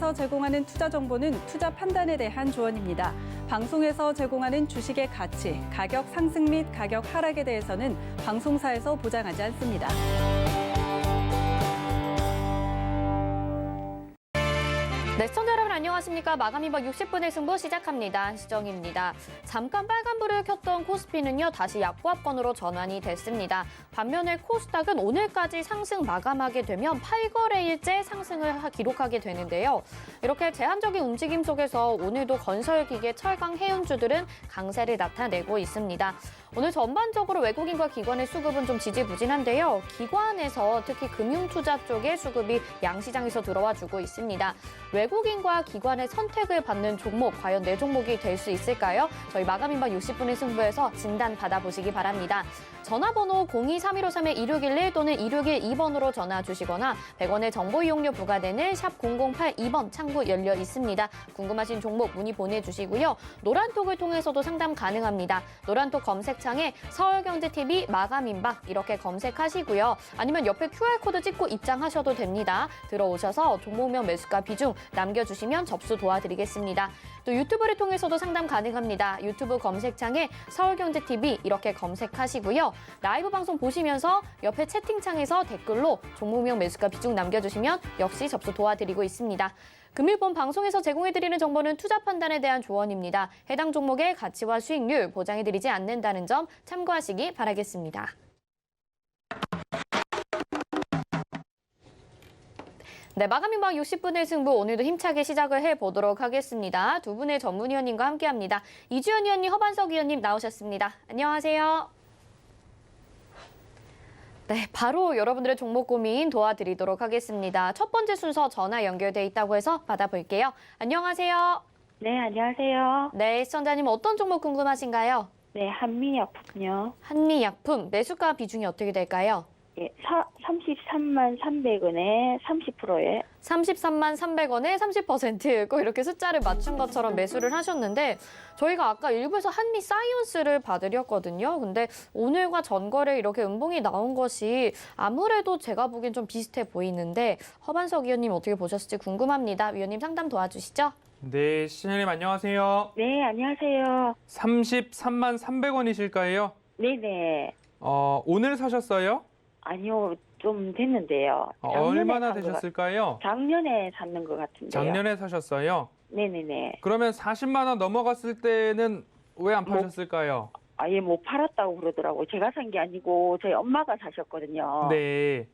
방송에서 제공하는 투자 정보는 투자 판단에 대한 조언입니다. 방송에서 제공하는 주식의 가치, 가격 상승 및 가격 하락에 대해서는 방송사에서 보장하지 않습니다. 네, 시청자 여러분 안녕하십니까. 마감 이번 60분의 승부 시작합니다. 시정입니다. 잠깐 빨간불을 켰던 코스피는요, 다시 약보합권으로 전환이 됐습니다. 반면에 코스닥은 오늘까지 상승 마감하게 되면 8거래일째 상승을 기록하게 되는데요. 이렇게 제한적인 움직임 속에서 오늘도 건설기계, 철강, 해운주들은 강세를 나타내고 있습니다. 오늘 전반적으로 외국인과 기관의 수급은 좀 지지부진한데요. 기관에서 특히 금융투자 쪽의 수급이 양시장에서 들어와 주고 있습니다. 외국인과 기관의 선택을 받는 종목, 과연 내 종목이 될 수 있을까요? 저희 마감 인방 60분의 승부에서 진단 받아보시기 바랍니다. 전화번호 02-3153-2611 또는 2612번으로 전화 주시거나 100원의 정보 이용료 부과되는 샵 0082번 창구 열려 있습니다. 궁금하신 종목 문의 보내주시고요. 노란톡을 통해서도 상담 가능합니다. 노란톡 검색창에 서울경제TV 마감인방 이렇게 검색하시고요. 아니면 옆에 QR코드 찍고 입장하셔도 됩니다. 들어오셔서 종목명 매수가 비중 남겨주시면 접수 도와드리겠습니다. 또 유튜브를 통해서도 상담 가능합니다. 유튜브 검색창에 서울경제TV 이렇게 검색하시고요. 라이브 방송 보시면서 옆에 채팅창에서 댓글로 종목명 매수가 비중 남겨주시면 역시 접수 도와드리고 있습니다. 금일본 방송에서 제공해드리는 정보는 투자 판단에 대한 조언입니다. 해당 종목의 가치와 수익률 보장해드리지 않는다는 점 참고하시기 바라겠습니다. 네, 마감인방 60분의 승부 오늘도 힘차게 시작을 해보도록 하겠습니다. 두 분의 전문위원님과 함께합니다. 이주연 위원님, 허반석 위원님 나오셨습니다. 안녕하세요. 네, 바로 여러분들의 종목 고민 도와드리도록 하겠습니다. 첫 번째 순서 전화 연결돼 있다고 해서 받아볼게요. 안녕하세요. 네, 안녕하세요. 네, 시청자님 어떤 종목 궁금하신가요? 네, 한미약품요. 한미약품 매수가 비중이 어떻게 될까요? 예, 33만 300원에 30%에 33만 300원에 30% 꼭 이렇게 숫자를 맞춘 것처럼 매수를 하셨는데 저희가 아까 일부에서 한미 사이언스를 봐드렸거든요. 근데 오늘과 전거래 이렇게 음봉이 나온 것이 아무래도 제가 보기엔 좀 비슷해 보이는데 허반석 위원님 어떻게 보셨을지 궁금합니다. 위원님 상담 도와주시죠. 네, 시청자님 안녕하세요. 네, 안녕하세요. 33만 300원이실까요? 네네. 오늘 사셨어요? 아니요, 좀 됐는데요. 얼마나 산 것 되셨을까요? 작년에 샀는 것 같은데요. 작년에 사셨어요? 네네네. 그러면 40만 원 넘어갔을 때는 왜 안 뭐, 파셨을까요? 아예 못 팔았다고 그러더라고요. 제가 산 게 아니고 저희 엄마가 사셨거든요. 네.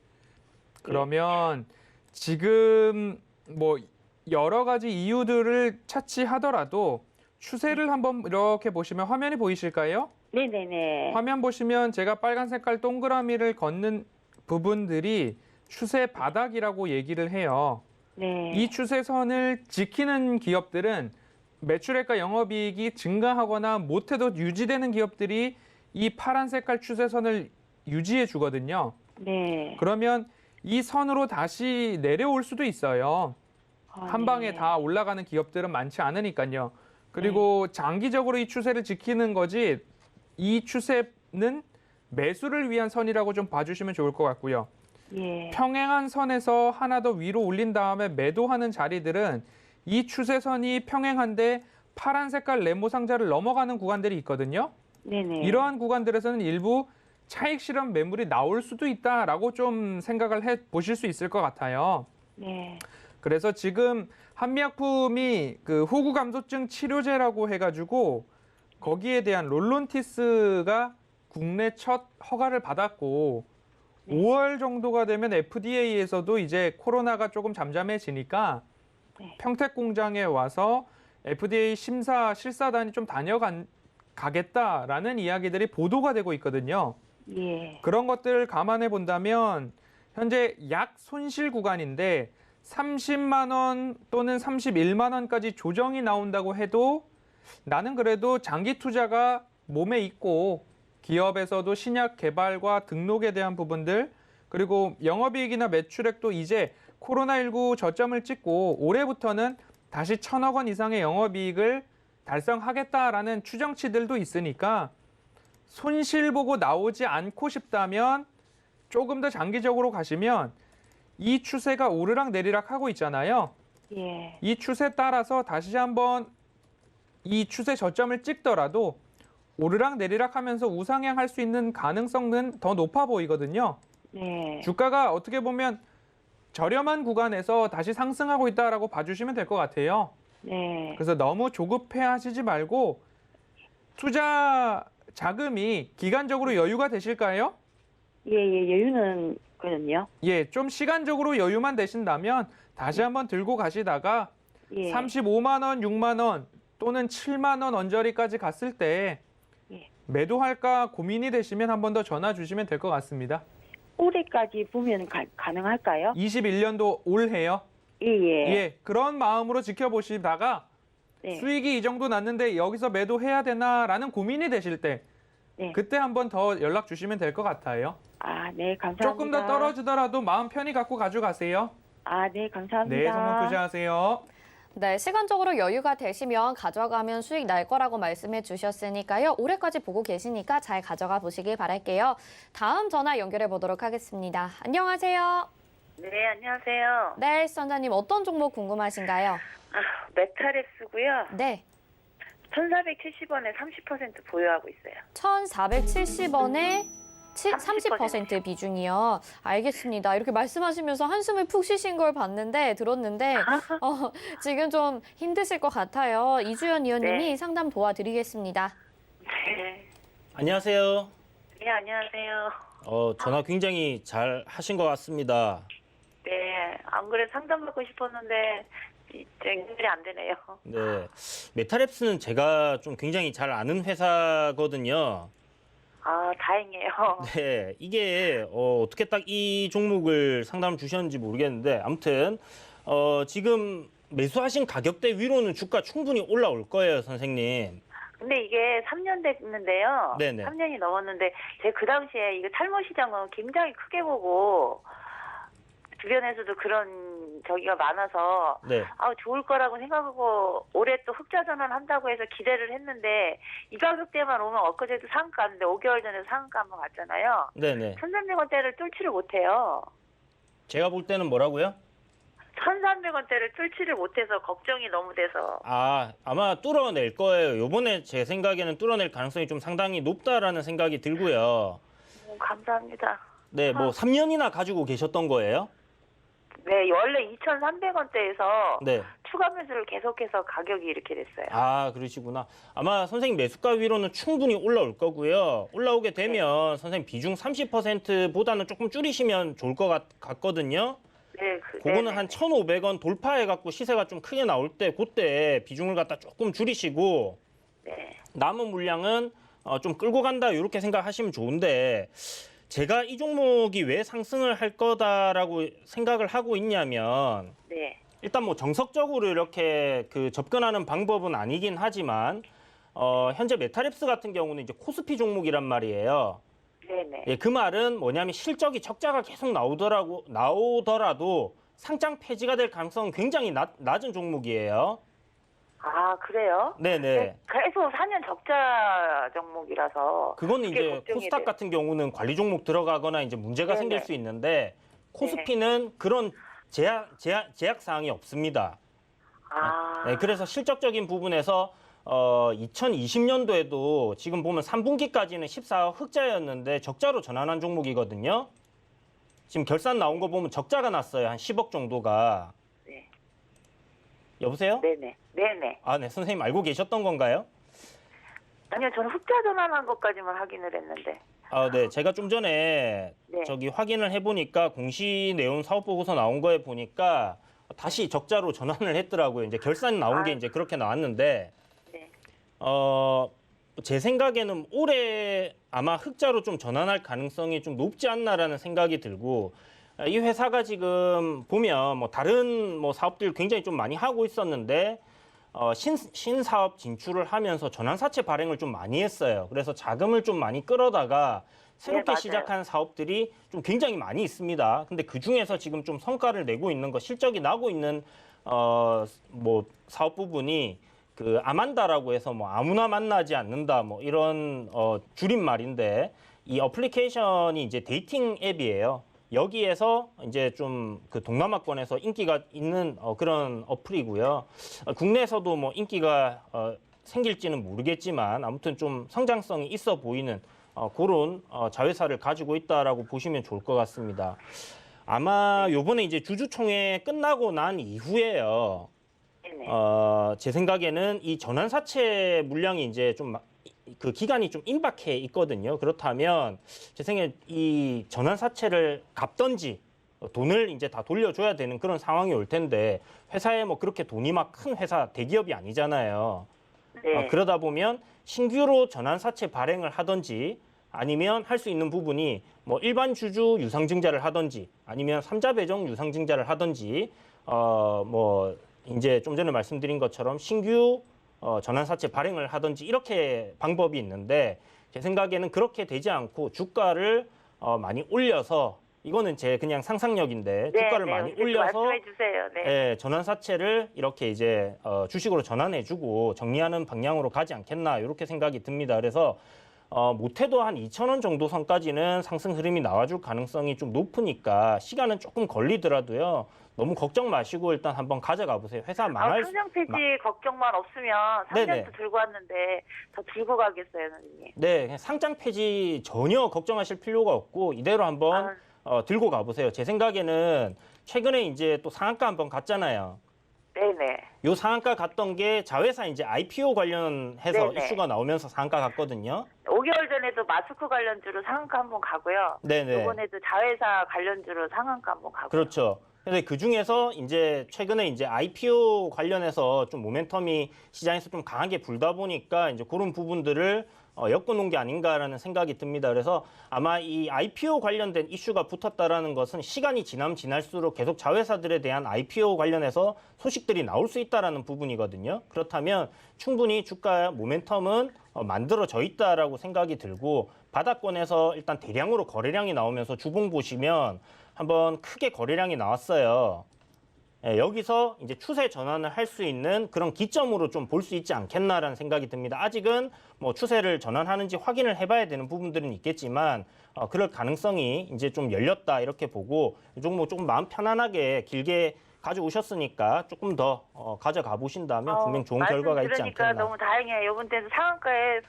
그러면 지금 뭐 여러 가지 이유들을 차치하더라도 추세를 한번 이렇게 보시면 화면이 보이실까요? 네네네. 화면 보시면 제가 빨간 색깔 동그라미를 걷는 부분들이 추세 바닥이라고 얘기를 해요. 네. 이 추세선을 지키는 기업들은 매출액과 영업이익이 증가하거나 못해도 유지되는 기업들이 이 파란 색깔 추세선을 유지해 주거든요. 네. 그러면 이 선으로 다시 내려올 수도 있어요. 한 방에 네. 다 올라가는 기업들은 많지 않으니까요. 그리고 장기적으로 이 추세를 지키는 거지 이 추세는 매수를 위한 선이라고 좀 봐주시면 좋을 것 같고요. 예. 평행한 선에서 하나 더 위로 올린 다음에 매도하는 자리들은 이 추세선이 평행한데 파란 색깔 네모 상자를 넘어가는 구간들이 있거든요. 네네. 이러한 구간들에서는 일부 차익 실현 매물이 나올 수도 있다라고 좀 생각을 해 보실 수 있을 것 같아요. 네. 그래서 지금 한미약품이 그 호구 감소증 치료제라고 해가지고 거기에 대한 롤론티스가 국내 첫 허가를 받았고 5월 정도가 되면 FDA에서도 이제 코로나가 조금 잠잠해지니까 평택 공장에 와서 FDA 심사 실사단이 좀 다녀가겠다라는 이야기들이 보도가 되고 있거든요. 예. 그런 것들을 감안해 본다면 현재 약 손실 구간인데 30만 원 또는 31만 원까지 조정이 나온다고 해도 나는 그래도 장기 투자가 몸에 있고 기업에서도 신약 개발과 등록에 대한 부분들 그리고 영업이익이나 매출액도 이제 코로나19 저점을 찍고 올해부터는 다시 1,000억 원 이상의 영업이익을 달성하겠다라는 추정치들도 있으니까 손실 보고 나오지 않고 싶다면 조금 더 장기적으로 가시면 이 추세가 오르락 내리락 하고 있잖아요. 예. 이 추세 따라서 다시 한번 이 추세 저점을 찍더라도 오르락 내리락 하면서 우상향할 수 있는 가능성은 더 높아 보이거든요. 네. 주가가 어떻게 보면 저렴한 구간에서 다시 상승하고 있다라고 봐주시면 될 것 같아요. 네. 그래서 너무 조급해 하시지 말고 투자 자금이 기간적으로 여유가 되실까요? 예, 여유는 거든요. 예, 좀 시간적으로 여유만 되신다면 다시 한번 들고 가시다가 예. 35만 원, 6만 원 또는 7만 원 언저리까지 갔을 때 예. 매도할까 고민이 되시면 한 번 더 전화 주시면 될 것 같습니다. 올해까지 보면 가능할까요? 21년도 올해요. 예, 예. 예, 그런 마음으로 지켜보시다가 네. 수익이 이 정도 났는데 여기서 매도해야 되나라는 고민이 되실 때 네. 그때 한 번 더 연락 주시면 될 것 같아요. 아, 네, 감사합니다. 조금 더 떨어지더라도 마음 편히 갖고 가져가세요. 아, 네, 감사합니다. 네, 성공 투자하세요. 네, 시간적으로 여유가 되시면 가져가면 수익 날 거라고 말씀해 주셨으니까요. 올해까지 보고 계시니까 잘 가져가 보시길 바랄게요. 다음 전화 연결해 보도록 하겠습니다. 안녕하세요. 네, 안녕하세요. 네, 시청자님 어떤 종목 궁금하신가요? 메타랩스고요. 네, 1,470원에 30% 보유하고 있어요. 1,470원에 30% 비중이요. 알겠습니다. 이렇게 말씀하시면서 한숨을 푹 쉬신 걸 들었는데 지금 좀 힘드실 것 같아요. 이주연 의원님이 네. 상담 도와드리겠습니다. 네. 안녕하세요. 네, 안녕하세요. 전화 굉장히 잘 하신 것 같습니다. 네, 안 그래 상담받고 싶었는데 이제 연결이 안 되네요. 네. 메타랩스는 제가 좀 굉장히 잘 아는 회사거든요. 아, 다행이에요. 네. 이게 어떻게 딱 이 종목을 상담을 주셨는지 모르겠는데 아무튼 지금 매수하신 가격대 위로는 주가 충분히 올라올 거예요, 선생님. 근데 이게 3년 됐는데요. 네네. 3년이 넘었는데 제가 그 당시에 이거 탈모 시장은 굉장히 크게 보고 주변에서도 그런 저기가 많아서 네. 좋을 거라고 생각하고 올해 또 흑자 전환 한다고 해서 기대를 했는데 이 가격대만 오면 엊그제도 상한가 왔는데 5개월 전에 상한가 한번 갔잖아요. 네네. 1,300원대를 뚫지를 못해요. 제가 볼 때는 뭐라고요? 1,300원대를 뚫지를 못해서 걱정이 너무 돼서. 아마 뚫어낼 거예요. 요번에 제 생각에는 뚫어낼 가능성이 좀 상당히 높다라는 생각이 들고요. 감사합니다. 네, 뭐 3년이나 가지고 계셨던 거예요? 네, 원래 2,300원대에서 네. 추가 매수를 계속해서 가격이 이렇게 됐어요. 그러시구나. 아마 선생님 매수가 위로는 충분히 올라올 거고요. 올라오게 되면 선생님 비중 30%보다는 조금 줄이시면 좋을 것 같거든요. 네, 그거는 한 1,500원 돌파해갖고 시세가 좀 크게 나올 때 그때 비중을 갖다 조금 줄이시고 네. 남은 물량은 좀 끌고 간다 이렇게 생각하시면 좋은데 제가 이 종목이 왜 상승을 할 거다라고 생각을 하고 있냐면 네. 일단 뭐 정석적으로 이렇게 그 접근하는 방법은 아니긴 하지만 현재 메타랩스 같은 경우는 이제 코스피 종목이란 말이에요. 네네. 예, 그 말은 뭐냐면 실적이 적자가 계속 나오더라도 상장 폐지가 될 가능성은 굉장히 낮은 종목이에요. 아, 그래요? 네네. 계속 4년 적자 종목이라서. 그거는 그게 이제 걱정이 코스닥 돼요. 같은 경우는 관리 종목 들어가거나 이제 문제가 네네. 생길 수 있는데 코스피는 그런 제약 사항이 없습니다. 네, 그래서 실적적인 부분에서 2020년도에도 지금 보면 3분기까지는 14억 흑자였는데 적자로 전환한 종목이거든요. 지금 결산 나온 거 보면 적자가 났어요. 한 10억 정도가. 네. 여보세요? 네네. 네네. 네, 선생님 알고 계셨던 건가요? 아니요, 저는 흑자 전환한 것까지만 확인을 했는데. 네, 제가 좀 전에 네. 저기 확인을 해보니까 공시 내용 사업 보고서 나온 거에 보니까 다시 적자로 전환을 했더라고요. 이제 결산 나온 게 이제 그렇게 나왔는데, 네. 제 생각에는 올해 아마 흑자로 좀 전환할 가능성이 좀 높지 않나라는 생각이 들고, 이 회사가 지금 보면 뭐 다른 뭐 사업들 굉장히 좀 많이 하고 있었는데, 신사업 진출을 하면서 전환사채 발행을 좀 많이 했어요. 그래서 자금을 좀 많이 끌어다가 새롭게 맞아요. 시작한 사업들이 좀 굉장히 많이 있습니다. 근데 그 중에서 지금 좀 성과를 내고 있는 거, 실적이 나고 있는 뭐 사업 부분이 그 아만다라고 해서 뭐 아무나 만나지 않는다 뭐 이런 줄임말인데 이 어플리케이션이 이제 데이팅 앱이에요. 여기에서 이제 좀 그 동남아권에서 인기가 있는 그런 어플이고요. 국내에서도 뭐 인기가 생길지는 모르겠지만 아무튼 좀 성장성이 있어 보이는 그런 자회사를 가지고 있다라고 보시면 좋을 것 같습니다. 아마 요번에 이제 주주총회 끝나고 난 이후에요. 네네. 제 생각에는 이 전환사채 물량이 이제 좀 그 기간이 좀 임박해 있거든요. 그렇다면 제 생각에 이 전환사채를 갚던지 돈을 이제 다 돌려줘야 되는 그런 상황이 올 텐데 회사에 뭐 그렇게 돈이 막 큰 회사 대기업이 아니잖아요. 네. 그러다 보면 신규로 전환사채 발행을 하든지 아니면 할 수 있는 부분이 뭐 일반 주주 유상증자를 하든지 아니면 삼자 배정 유상증자를 하든지 뭐 이제 좀 전에 말씀드린 것처럼 신규 전환사채 발행을 하든지 이렇게 방법이 있는데 제 생각에는 그렇게 되지 않고 주가를 많이 올려서 이거는 제 그냥 상상력인데 네, 주가를 네, 많이 이렇게 올려서 말씀해 주세요. 네. 예, 전환사채를 이렇게 이제 주식으로 전환해주고 정리하는 방향으로 가지 않겠나 이렇게 생각이 듭니다. 그래서 못해도 한 2,000원 정도 선까지는 상승 흐름이 나와줄 가능성이 좀 높으니까 시간은 조금 걸리더라도요. 너무 걱정 마시고 일단 한번 가져가 보세요. 회사 망할 상장 폐지 걱정만 없으면 네네. 3년도 들고 왔는데 더 들고 가겠어요, 선생님. 네, 그냥 상장 폐지 전혀 걱정하실 필요가 없고 이대로 한번 들고 가보세요. 제 생각에는 최근에 이제 또 상한가 한번 갔잖아요. 네네. 요 상한가 갔던 게 자회사 이제 IPO 관련해서 네네. 이슈가 나오면서 상한가 갔거든요. 5개월 전에도 마스크 관련주로 상한가 한번 가고요. 네네. 이번에도 자회사 관련주로 상한가 한번 가고요. 그렇죠. 근데 그 중에서 이제 최근에 이제 IPO 관련해서 좀 모멘텀이 시장에서 좀 강하게 불다 보니까 이제 그런 부분들을 엮어놓은 게 아닌가라는 생각이 듭니다. 그래서 아마 이 IPO 관련된 이슈가 붙었다라는 것은 시간이 지나면 지날수록 계속 자회사들에 대한 IPO 관련해서 소식들이 나올 수 있다라는 부분이거든요. 그렇다면 충분히 주가 모멘텀은 만들어져 있다라고 생각이 들고 바닥권에서 일단 대량으로 거래량이 나오면서 주봉 보시면 한번 크게 거래량이 나왔어요. 예, 여기서 이제 추세 전환을 할 수 있는 그런 기점으로 좀 볼 수 있지 않겠나라는 생각이 듭니다. 아직은 뭐 추세를 전환하는지 확인을 해봐야 되는 부분들은 있겠지만 그럴 가능성이 이제 좀 열렸다 이렇게 보고 이 종목 조금 마음 편안하게 길게 가져오셨으니까 조금 더 가져가 보신다면 분명 좋은 결과가 있지 들으니까 않겠나. 너무 다행이에요. 이번 때도 상한가에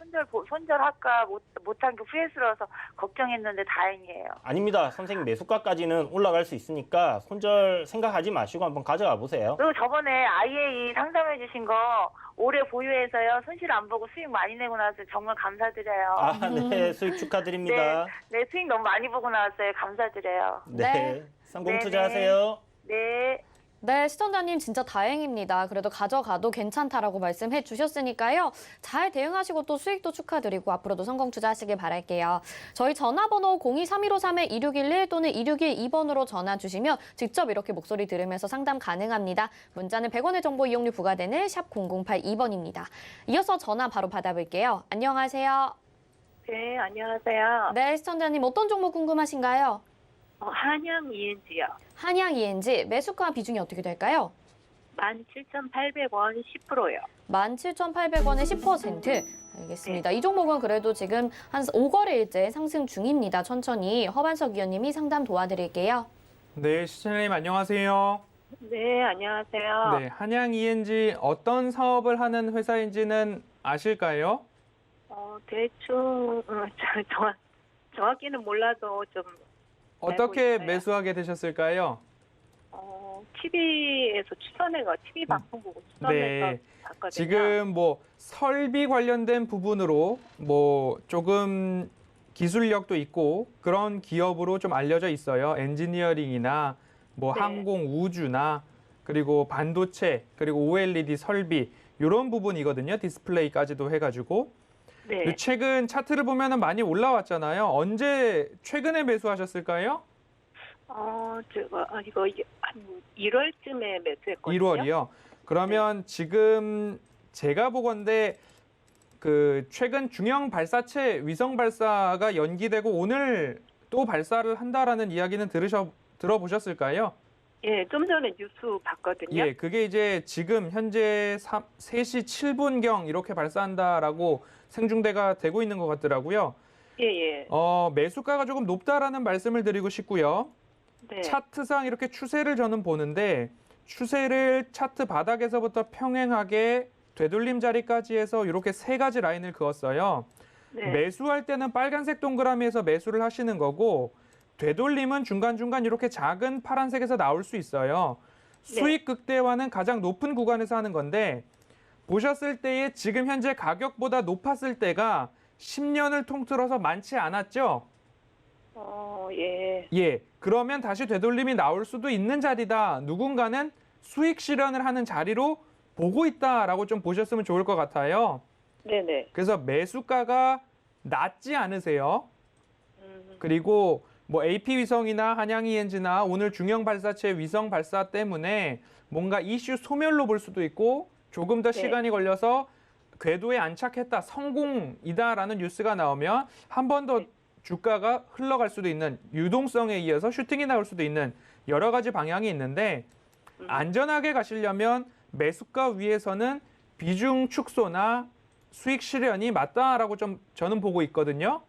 손절할까 못한 게 후회스러워서 걱정했는데 다행이에요. 아닙니다. 선생님 매수가까지는 올라갈 수 있으니까 손절 생각하지 마시고 한번 가져가 보세요. 그리고 저번에 IA 상담해 주신 거 올해 보유해서요. 손실 안 보고 수익 많이 내고 나서 정말 감사드려요. 아, 네. 수익 축하드립니다. 네, 수익 너무 많이 보고 나왔어요. 감사드려요. 네. 네. 성공 네, 투자하세요. 네. 네, 시청자님 진짜 다행입니다. 그래도 가져가도 괜찮다라고 말씀해 주셨으니까요. 잘 대응하시고 또 수익도 축하드리고 앞으로도 성공 투자하시길 바랄게요. 저희 전화번호 023153-2611 또는 2612번으로 전화 주시면 직접 이렇게 목소리 들으면서 상담 가능합니다. 문자는 100원의 정보 이용료 부과되는 샵 0082번입니다. 이어서 전화 바로 받아볼게요. 안녕하세요. 네, 안녕하세요. 네, 시청자님 어떤 종목 궁금하신가요? 한양 ENG요. 한양 ENG 매수가 비중이 어떻게 될까요? 17,800원 10%요. 17,800원에 10%. 알겠습니다. 이 종목은 그래도 지금 한 5거래일째 상승 중입니다. 천천히 허반석 위원님이 상담 도와드릴게요. 네, 시청자님 안녕하세요. 네, 안녕하세요. 네, 한양 ENG 어떤 사업을 하는 회사인지는 아실까요? 대충 정확히는 몰라도 좀 어떻게 있어요. 매수하게 되셨을까요? TV에서 TV 방송 보고 추천해서 네. 봤거든요. 지금 뭐 설비 관련된 부분으로 뭐 조금 기술력도 있고 그런 기업으로 좀 알려져 있어요. 엔지니어링이나 뭐 네. 항공 우주나 그리고 반도체 그리고 OLED 설비 이런 부분이거든요. 디스플레이까지도 해가지고 네. 최근 차트를 보면은 많이 올라왔잖아요. 언제 최근에 매수하셨을까요? 이거 한 1월쯤에 매수했거든요. 1월이요. 그러면 지금 제가 보건대 그 최근 중형 발사체 위성 발사가 연기되고 오늘 또 발사를 한다라는 이야기는 들어보셨을까요? 예, 좀 전에 뉴스 봤거든요. 예, 그게 이제 지금 현재 3시 7분경 이렇게 발사한다라고 생중계가 되고 있는 것 같더라고요. 예, 예. 매수가가 조금 높다라는 말씀을 드리고 싶고요. 네. 차트상 이렇게 추세를 저는 보는데 추세를 차트 바닥에서부터 평행하게 되돌림 자리까지 해서 이렇게 세 가지 라인을 그었어요. 네. 매수할 때는 빨간색 동그라미에서 매수를 하시는 거고 되돌림은 중간중간 이렇게 작은 파란색에서 나올 수 있어요. 수익 극대화는 가장 높은 구간에서 하는 건데 보셨을 때에 지금 현재 가격보다 높았을 때가 10년을 통틀어서 많지 않았죠? 예. 예, 그러면 다시 되돌림이 나올 수도 있는 자리다. 누군가는 수익 실현을 하는 자리로 보고 있다라고 좀 보셨으면 좋을 것 같아요. 네네. 그래서 매수가가 낮지 않으세요. 그리고 뭐 AP 위성이나 한양 ENG나 오늘 중형 발사체 위성 발사 때문에 뭔가 이슈 소멸로 볼 수도 있고 조금 더 네. 시간이 걸려서 궤도에 안착했다, 성공이다라는 뉴스가 나오면 한 번 더 주가가 흘러갈 수도 있는 유동성에 이어서 슈팅이 나올 수도 있는 여러 가지 방향이 있는데 안전하게 가시려면 매수가 위에서는 비중 축소나 수익 실현이 맞다라고 좀 저는 보고 있거든요.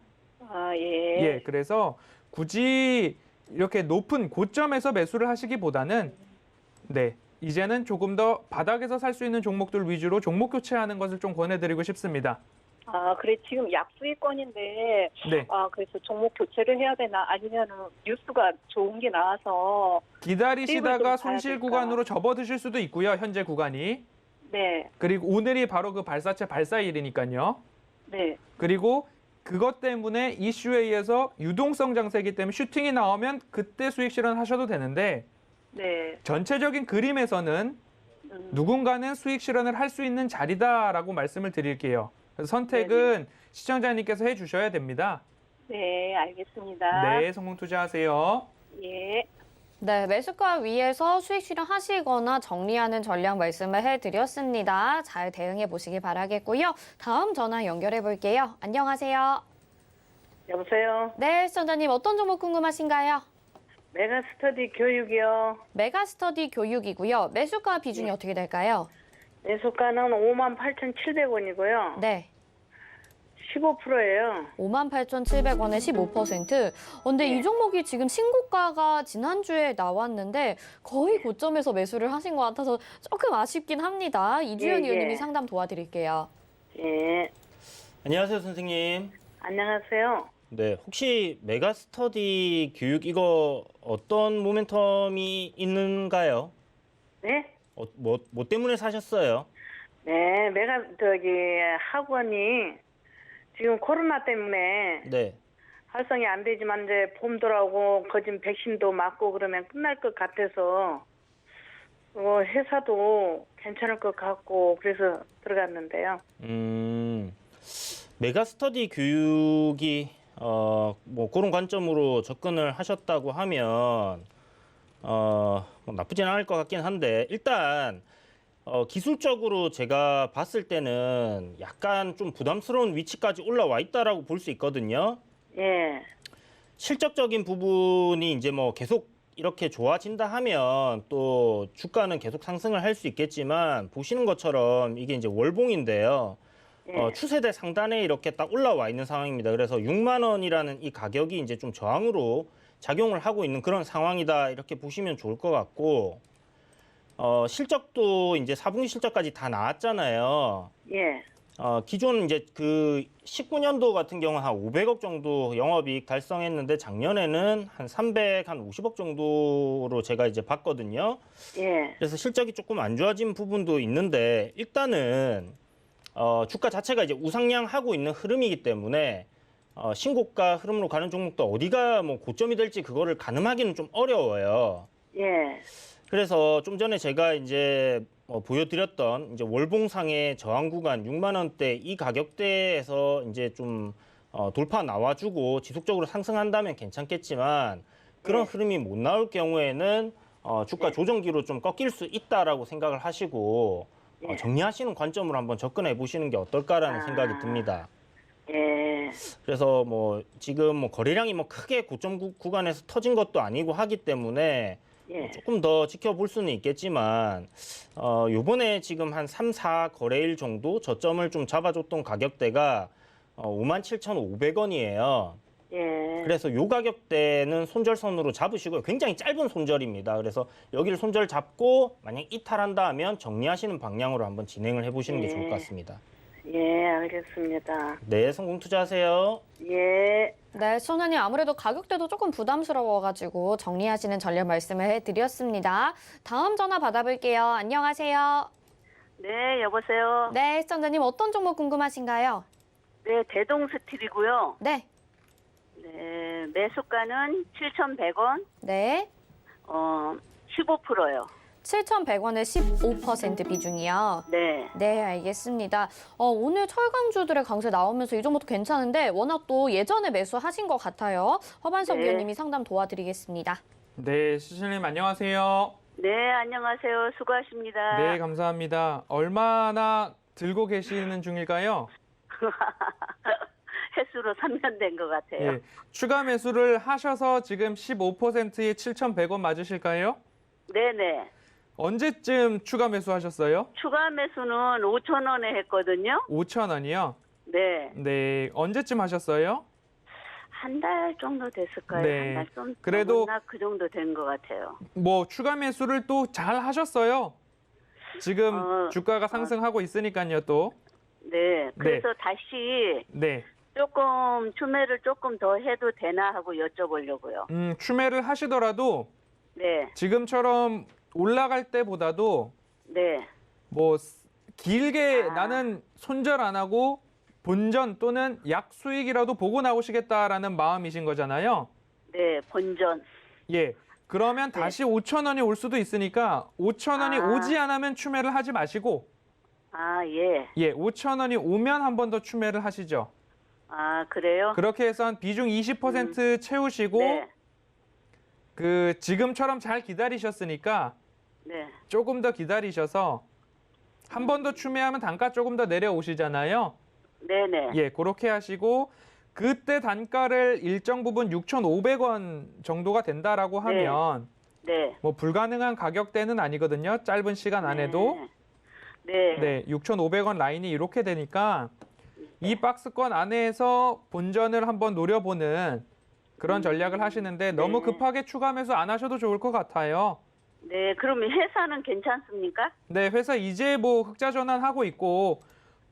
아, 예. 예, 그래서 굳이 이렇게 높은 고점에서 매수를 하시기보다는 네, 이제는 조금 더 바닥에서 살 수 있는 종목들 위주로 종목 교체하는 것을 좀 권해드리고 싶습니다. 아, 그래 지금 약수익권인데 네, 그래서 종목 교체를 해야 되나 아니면은 뉴스가 좋은 게 나와서 수익을 기다리시다가 좀 봐야 손실 될까? 구간으로 접어드실 수도 있고요, 현재 구간이. 네. 그리고 오늘이 바로 그 발사체 발사일이니까요. 네. 그리고 그것 때문에 이슈에 의해서 유동성 장세이기 때문에 슈팅이 나오면 그때 수익 실현하셔도 되는데 네. 전체적인 그림에서는 누군가는 수익 실현을 할 수 있는 자리다라고 말씀을 드릴게요. 그래서 선택은 시청자님께서 해주셔야 됩니다. 네, 알겠습니다. 네, 성공 투자하세요. 예. 네, 매수가 위에서 수익 실현하시거나 정리하는 전략 말씀을 해드렸습니다. 잘 대응해 보시기 바라겠고요. 다음 전화 연결해 볼게요. 안녕하세요. 여보세요. 네, 시청자님 어떤 종목 궁금하신가요? 메가스터디 교육이요. 메가스터디 교육이고요. 매수가 비중이 어떻게 될까요? 매수가는 58,700원이고요. 네. 15%예요. 58,700원에 15%. 근데 이 종목이 지금 신고가가 지난주에 나왔는데 거의 고점에서 매수를 하신 것 같아서 조금 아쉽긴 합니다. 이주연 예. 의원님이 상담 도와드릴게요. 예. 안녕하세요, 선생님. 안녕하세요. 네, 혹시 메가스터디 교육 이거 어떤 모멘텀이 있는가요? 네? 뭐 때문에 사셨어요? 네, 학원이 지금 코로나 때문에 네. 활성이 안 되지만 이제 봄 돌아오고 거진 백신도 맞고 그러면 끝날 것 같아서 회사도 괜찮을 것 같고 그래서 들어갔는데요. 메가스터디 교육이 뭐 그런 관점으로 접근을 하셨다고 하면 뭐 나쁘진 않을 것 같긴 한데 일단 기술적으로 제가 봤을 때는 약간 좀 부담스러운 위치까지 올라와 있다라고 볼 수 있거든요. 예. 실적적인 부분이 이제 뭐 계속 이렇게 좋아진다 하면 또 주가는 계속 상승을 할 수 있겠지만 보시는 것처럼 이게 이제 월봉인데요. 추세대 상단에 이렇게 딱 올라와 있는 상황입니다. 그래서 6만 원이라는 이 가격이 이제 좀 저항으로 작용을 하고 있는 그런 상황이다 이렇게 보시면 좋을 것 같고 실적도 이제 4분기 실적까지 다 나왔잖아요. 예. 기존 이제 그 19년도 같은 경우 한 500억 정도 영업이익 달성했는데 작년에는 한 350억 정도로 제가 이제 봤거든요. 예. 그래서 실적이 조금 안 좋아진 부분도 있는데 일단은 주가 자체가 이제 우상향하고 있는 흐름이기 때문에 신고가 흐름으로 가는 종목도 어디가 뭐 고점이 될지 그거를 가늠하기는 좀 어려워요. 예. 그래서 좀 전에 제가 이제 보여드렸던 이제 월봉상의 저항 구간 6만 원대 이 가격대에서 이제 좀 돌파 나와주고 지속적으로 상승한다면 괜찮겠지만 그런 흐름이 못 나올 경우에는 주가 조정기로 좀 꺾일 수 있다라고 생각을 하시고 정리하시는 관점으로 한번 접근해 보시는 게 어떨까라는 생각이 듭니다. 예. 그래서 뭐 지금 뭐 거래량이 뭐 크게 고점 구간에서 터진 것도 아니고 하기 때문에 조금 더 지켜볼 수는 있겠지만 요번에 지금 한 3, 4 거래일 정도 저점을 좀 잡아줬던 가격대가 57,500원이에요. 예. 그래서 요 가격대는 손절선으로 잡으시고요. 굉장히 짧은 손절입니다. 그래서 여기를 손절 잡고 만약 이탈한다 하면 정리하시는 방향으로 한번 진행을 해보시는 게 예. 좋을 것 같습니다. 예, 알겠습니다. 네, 성공 투자하세요. 예. 네, 시청자님 아무래도 가격대도 조금 부담스러워가지고 정리하시는 전략 말씀을 해드렸습니다. 다음 전화 받아볼게요. 안녕하세요. 네, 여보세요. 네, 시청자님 어떤 종목 궁금하신가요? 네, 대동스틸이고요. 네, 네, 매수가는 7,100원, 네. 15%요. 7,100원에 15% 비중이요. 네. 네, 알겠습니다. 오늘 철강주들의 강세 나오면서 이 종목도 괜찮은데 워낙 또 예전에 매수하신 것 같아요. 허반석 네. 위원님이 상담 도와드리겠습니다. 네, 시실님 안녕하세요. 네, 안녕하세요. 수고하십니다. 네, 감사합니다. 얼마나 들고 계시는 중일까요? 횟수로 3년 된 것 같아요. 예, 추가 매수를 하셔서 지금 15%에 7,100원 맞으실까요? 네네. 언제쯤 추가 매수하셨어요? 추가 매수는 5,000원에 했거든요. 5,000원이요? 네. 네, 언제쯤 하셨어요? 한 달 정도 됐을까요? 네. 한 달 좀 그래도- 넘었나? 그 정도 된 것 같아요. 뭐 추가 매수를 또 잘 하셨어요. 지금 주가가 상승하고 있으니까요, 또. 네. 그래서 다시 네. 조금 추매를 조금 더 해도 되나 하고 여쭤보려고요. 추매를 하시더라도 네. 지금처럼 올라갈 때보다도 네. 뭐 길게 아. 나는 손절 안 하고 본전 또는 약 수익이라도 보고 나오시겠다라는 마음이신 거잖아요. 네. 본전. 예. 그러면 다시 5,000원이 올 수도 있으니까 5,000원이 아. 오지 않으면 추매를 하지 마시고 아, 예. 예, 5,000원이 오면 한 번 더 추매를 하시죠. 아, 그래요? 그렇게 해서 한 비중 20% 채우시고 네. 그 지금처럼 잘 기다리셨으니까 네. 조금 더 기다리셔서 한 번 더 추매하면 단가 조금 더 내려오시잖아요. 네네. 예, 그렇게 하시고 그때 단가를 일정 부분 6,500원 정도가 된다라고 하면 네. 뭐 불가능한 가격대는 아니거든요. 짧은 시간 안에도. 네. 네, 6,500원 라인이 이렇게 되니까 이 박스권 안에서 본전을 한번 노려보는 그런 전략을 하시는데 너무 네. 급하게 추가 매수 안 하셔도 좋을 것 같아요. 네. 그러면 회사는 괜찮습니까? 네, 회사 이제 뭐 흑자 전환하고 있고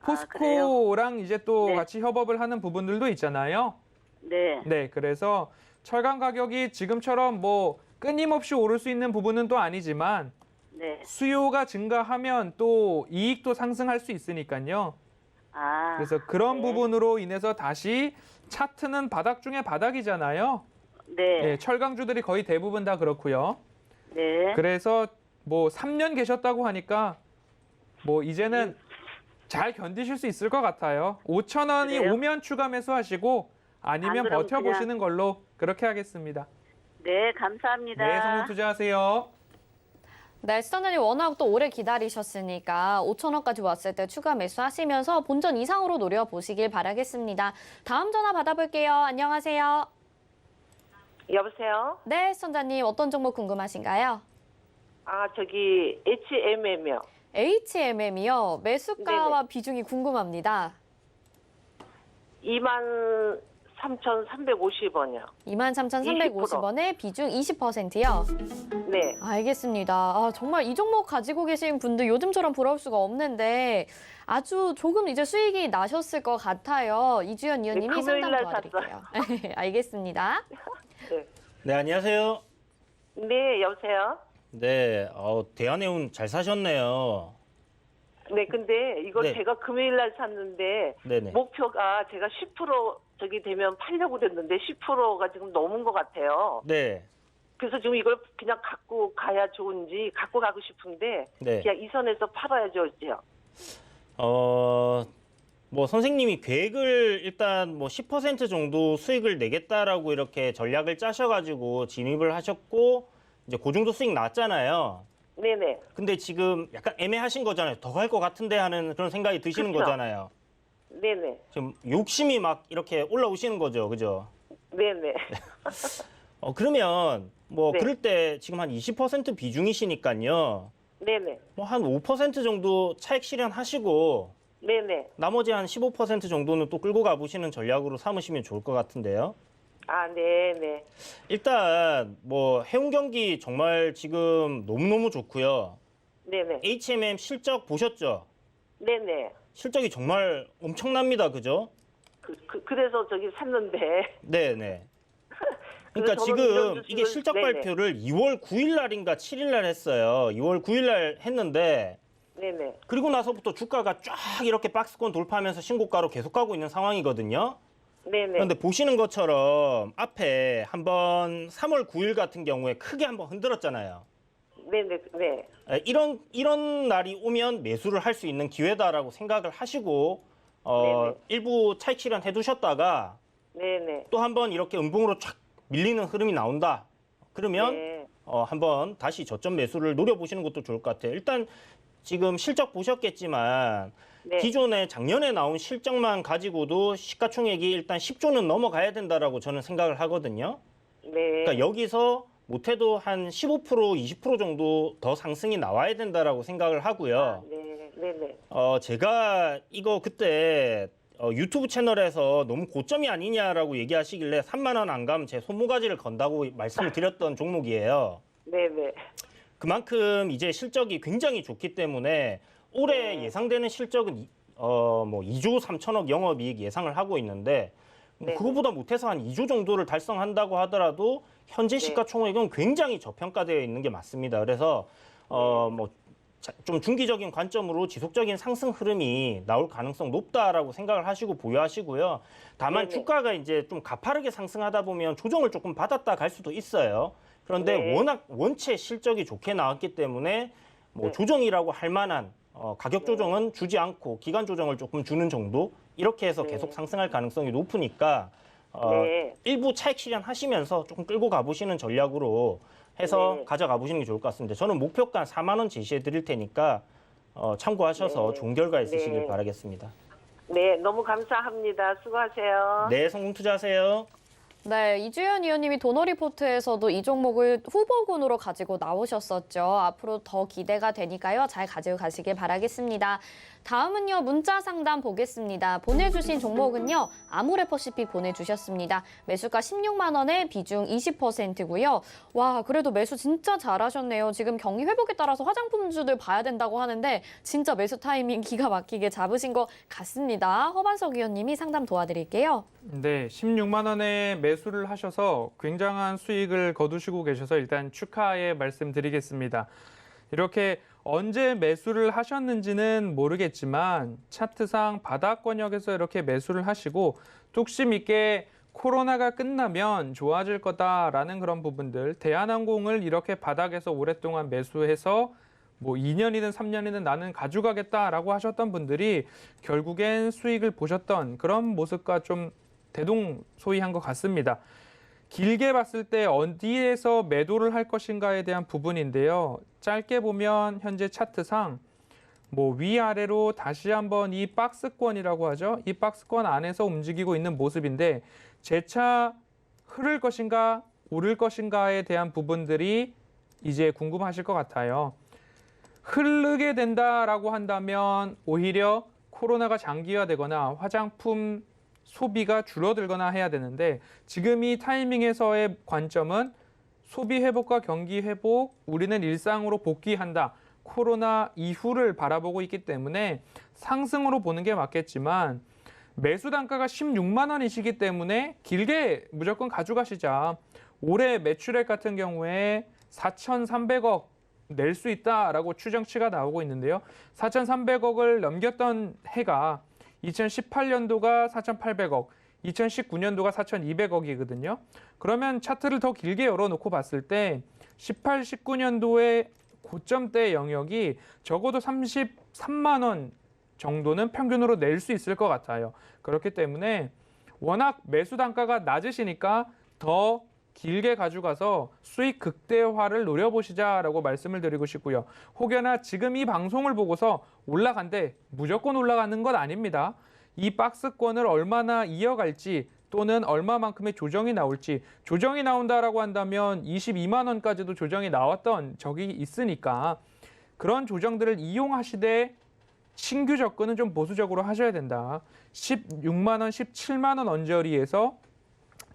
포스코랑 이제 또 네. 같이 협업을 하는 부분들도 있잖아요. 네. 네, 그래서 철강 가격이 지금처럼 뭐 끊임없이 오를 수 있는 부분은 또 아니지만 네. 수요가 증가하면 또 이익도 상승할 수 있으니까요. 아. 그래서 그런 네. 부분으로 인해서 다시 차트는 바닥 중에 바닥이잖아요. 네. 예, 철강주들이 거의 대부분 다 그렇고요. 네. 그래서 뭐 3년 계셨다고 하니까 뭐 이제는 잘 견디실 수 있을 것 같아요. 5,000원이 그래요? 오면 추가 매수하시고 아니면 그럼 버텨보시는 걸로 그렇게 하겠습니다. 네, 감사합니다. 네, 성공 투자하세요. 네, 시청자님 워낙 또 오래 기다리셨으니까 5,000원까지 왔을 때 추가 매수하시면서 본전 이상으로 노려보시길 바라겠습니다. 다음 전화 받아볼게요. 안녕하세요. 여보세요? 네, 시청자님 어떤 종목 궁금하신가요? 아, 저기 HMM이요. HMM이요. 매수가와 비중이 궁금합니다. 23,350원이요. 23,350원에 비중 20%요. 네. 알겠습니다. 아, 정말 이 종목 가지고 계신 분들 요즘처럼 부러울 수가 없는데 아주 조금 이제 수익이 나셨을 것 같아요. 이주연 위원님이 네, 금요일 상담 날 도와드릴게요. 알겠습니다. 네, 안녕하세요. 네, 여보세요? 네, 대한해운 잘 사셨네요. 네, 근데 이걸 네. 제가 금요일 날 샀는데 네네. 목표가 제가 10% 저기 되면 팔려고 그랬는데 10%가 지금 넘은 것 같아요. 네, 그래서 지금 이걸 그냥 갖고 가야 좋은지 갖고 가고 싶은데 네. 그냥 이 선에서 팔아야죠, 이제요. 뭐 선생님이 계획을 일단 뭐 10% 정도 수익을 내겠다라고 이렇게 전략을 짜셔가지고 진입을 하셨고 이제 그 정도 수익 났잖아요. 네네. 근데 지금 약간 애매하신 거잖아요. 더 갈 것 같은데 하는 그런 생각이 드시는 그쵸. 거잖아요. 네네. 지금 욕심이 막 이렇게 올라오시는 거죠, 그죠? 네네. 그러면 뭐 네. 그럴 때 지금 한 20% 비중이시니까요. 네네. 뭐 한 5% 정도 차익 실현하시고 네네. 나머지 한 15% 정도는 또 끌고 가보시는 전략으로 삼으시면 좋을 것 같은데요. 아, 네, 네. 일단 뭐 해운 경기 정말 지금 너무너무 좋고요. 네네. HMM 실적 보셨죠? 네네. 실적이 정말 엄청납니다. 그죠? 그래서 저기 샀는데. 네네. 그러니까 그래서 저는 이런 지금 이게 주식을- 실적 네네. 발표를 2월 9일 날인가 7일 날 했어요. 2월 9일 날 했는데 네네. 그리고 나서부터 주가가 쫙 이렇게 박스권 돌파하면서 신고가로 계속 가고 있는 상황이거든요. 네네. 그런데 보시는 것처럼 앞에 한번 3월 9일 같은 경우에 크게 한번 흔들었잖아요. 네네. 네. 이런 날이 오면 매수를 할 수 있는 기회다라고 생각을 하시고 네네. 일부 차익 실현 해두셨다가 네네. 또 한번 이렇게 음봉으로 쫙 밀리는 흐름이 나온다. 그러면 네. 한번 다시 저점 매수를 노려보시는 것도 좋을 것 같아요. 일단 지금 실적 보셨겠지만 네. 기존에 작년에 나온 실적만 가지고도 시가총액이 일단 10조는 넘어가야 된다라고 저는 생각을 하거든요. 네. 그러니까 여기서 못해도 한 15%, 20% 정도 더 상승이 나와야 된다라고 생각을 하고요. 네. 네네. 제가 이거 그때 유튜브 채널에서 너무 고점이 아니냐라고 얘기하시길래 3만 원 안 가면 제 손모가지를 건다고 말씀을 드렸던 종목이에요. 네네. 그만큼 이제 실적이 굉장히 좋기 때문에 올해 네. 예상되는 실적은 뭐 2조 3천억 영업이익 예상을 하고 있는데 네. 그거보다 못해서 한 2조 정도를 달성한다고 하더라도 현재 네. 시가총액은 굉장히 저평가되어 있는 게 맞습니다. 그래서 뭐 좀 중기적인 관점으로 지속적인 상승 흐름이 나올 가능성 높다라고 생각을 하시고 보유하시고요. 다만 네네. 주가가 이제 좀 가파르게 상승하다 보면 조정을 조금 받았다 갈 수도 있어요. 그런데 네. 워낙 원체 실적이 좋게 나왔기 때문에 뭐 네. 조정이라고 할 만한 가격 조정은 주지 않고 기간 조정을 조금 주는 정도 이렇게 해서 네. 계속 상승할 가능성이 높으니까 네. 일부 차익 실현하시면서 조금 끌고 가보시는 전략으로 해서 네. 가져가 보시는 게 좋을 것 같습니다. 저는 목표가 4만 원 제시해 드릴 테니까 참고하셔서 네. 좋은 결과 있으시길 네. 바라겠습니다. 네. 너무 감사합니다. 수고하세요. 네, 성공 투자하세요. 네, 이주연 의원님이 도너리포트에서도 이 종목을 후보군으로 가지고 나오셨었죠. 앞으로 더 기대가 되니까요. 잘 가지고 가시길 바라겠습니다. 다음은요, 문자 상담 보겠습니다. 보내주신 종목은요, 아모레퍼시픽 보내주셨습니다. 매수가 16만 원에 비중 20%고요. 와, 그래도 매수 진짜 잘하셨네요. 지금 경기 회복에 따라서 화장품주들 봐야 된다고 하는데 진짜 매수 타이밍 기가 막히게 잡으신 것 같습니다. 허반석 의원님이 상담 도와드릴게요. 네, 16만 원에 매수를 하셔서 굉장한 수익을 거두시고 계셔서 일단 축하의 말씀드리겠습니다. 이렇게 언제 매수를 하셨는지는 모르겠지만 차트상 바닥권역에서 이렇게 매수를 하시고 뚝심 있게 코로나가 끝나면 좋아질 거다라는 그런 부분들, 대한항공을 이렇게 바닥에서 오랫동안 매수해서 뭐 2년이든 3년이든 나는 가져가겠다라고 하셨던 분들이 결국엔 수익을 보셨던 그런 모습과 좀 대동소이한 것 같습니다. 길게 봤을 때 어디에서 매도를 할 것인가에 대한 부분인데요. 짧게 보면 현재 차트상 뭐 위아래로 다시 한번 이 박스권이라고 하죠. 이 박스권 안에서 움직이고 있는 모습인데 재차 흐를 것인가 오를 것인가에 대한 부분들이 이제 궁금하실 것 같아요. 흐르게 된다라고 한다면 오히려 코로나가 장기화되거나 화장품 소비가 줄어들거나 해야 되는데 지금 이 타이밍에서의 관점은 소비 회복과 경기 회복, 우리는 일상으로 복귀한다. 코로나 이후를 바라보고 있기 때문에 상승으로 보는 게 맞겠지만 매수 단가가 16만 원이시기 때문에 길게 무조건 가져가시자. 올해 매출액 같은 경우에 4,300억 낼 수 있다라고 추정치가 나오고 있는데요. 4,300억을 넘겼던 해가 2018년도가 4,800억, 2019년도가 4,200억이거든요. 그러면 차트를 더 길게 열어놓고 봤을 때 18, 19년도의 고점대 영역이 적어도 33만 원 정도는 평균으로 낼 수 있을 것 같아요. 그렇기 때문에 워낙 매수 단가가 낮으시니까 더 길게 가져가서 수익 극대화를 노려보시자라고 말씀을 드리고 싶고요. 혹여나 지금 이 방송을 보고서 올라간대 무조건 올라가는 건 아닙니다. 이 박스권을 얼마나 이어갈지 또는 얼마만큼의 조정이 나올지 조정이 나온다라고 한다면 22만 원까지도 조정이 나왔던 적이 있으니까 그런 조정들을 이용하시되 신규 접근은 좀 보수적으로 하셔야 된다. 16만 원, 17만 원 언저리에서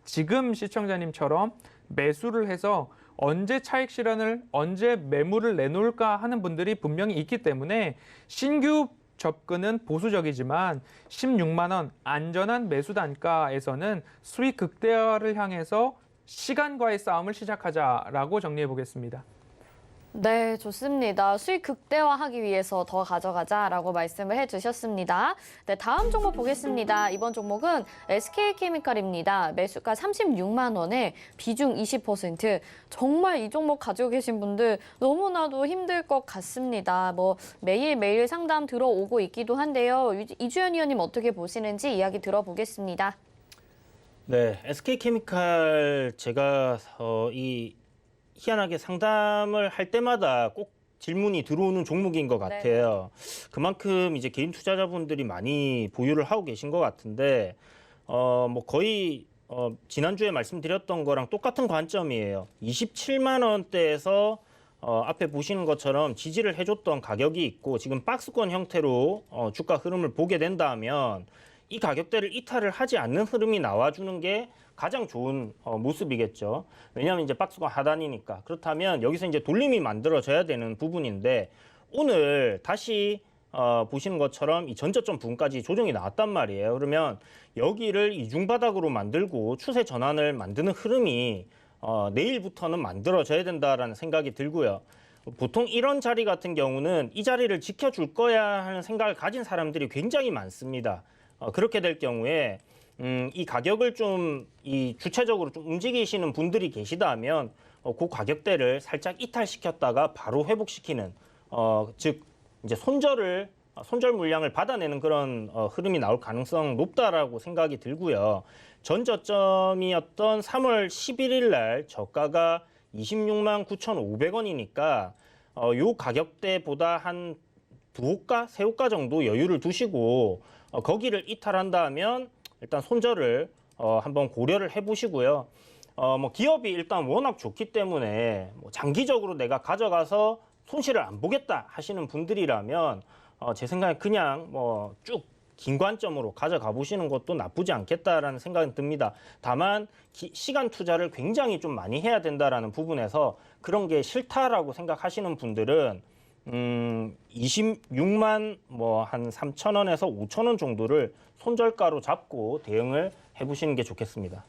지금 시청자님처럼 매수를 해서 언제 차익 실현을, 언제 매물을 내놓을까 하는 분들이 분명히 있기 때문에 신규 접근은 보수적이지만 16만 원 안전한 매수 단가에서는 수익 극대화를 향해서 시간과의 싸움을 시작하자라고 정리해 보겠습니다. 네, 좋습니다. 수익 극대화하기 위해서 더 가져가자라고 말씀을 해주셨습니다. 네, 다음 종목 보겠습니다. 이번 종목은 SK케미칼입니다. 매수가 36만 원에 비중 20%. 정말 이 종목 가지고 계신 분들 너무나도 힘들 것 같습니다. 뭐 매일매일 상담 들어오고 있기도 한데요. 이주연 위원님 어떻게 보시는지 이야기 들어보겠습니다. 네, SK케미칼 제가 희한하게 상담을 할 때마다 꼭 질문이 들어오는 종목인 것 같아요. 그만큼 이제 개인 투자자분들이 많이 보유를 하고 계신 것 같은데, 뭐 거의 지난주에 말씀드렸던 거랑 똑같은 관점이에요. 27만 원대에서 앞에 보시는 것처럼 지지를 해줬던 가격이 있고 지금 박스권 형태로 주가 흐름을 보게 된다면 이 가격대를 이탈을 하지 않는 흐름이 나와주는 게 가장 좋은 모습이겠죠. 왜냐하면 이제 박스권 하단이니까. 그렇다면 여기서 이제 돌림이 만들어져야 되는 부분인데 오늘 다시 보시는 것처럼 이 전저점 부분까지 조정이 나왔단 말이에요. 그러면 여기를 이중바닥으로 만들고 추세 전환을 만드는 흐름이 내일부터는 만들어져야 된다라는 생각이 들고요. 보통 이런 자리 같은 경우는 이 자리를 지켜줄 거야 하는 생각을 가진 사람들이 굉장히 많습니다. 그렇게 될 경우에 이 가격을 좀 주체적으로 좀 움직이시는 분들이 계시다면 그 가격대를 살짝 이탈시켰다가 바로 회복시키는 즉 이제 손절 물량을 받아내는 그런 흐름이 나올 가능성 높다라고 생각이 들고요. 전저점이었던 3월 11일 날 저가가 26만 9,500원이니까 요 가격대보다 한 두 호가, 세 호가 정도 여유를 두시고 거기를 이탈한다면 일단 손절을 한번 고려를 해보시고요. 뭐 기업이 일단 워낙 좋기 때문에 뭐 장기적으로 내가 가져가서 손실을 안 보겠다 하시는 분들이라면 제 생각에 그냥 뭐 쭉 긴 관점으로 가져가 보시는 것도 나쁘지 않겠다라는 생각이 듭니다. 다만 시간 투자를 굉장히 좀 많이 해야 된다라는 부분에서 그런 게 싫다라고 생각하시는 분들은 26만 뭐 한 3,000원에서 5,000원 정도를 손절가로 잡고 대응을 해보시는 게 좋겠습니다.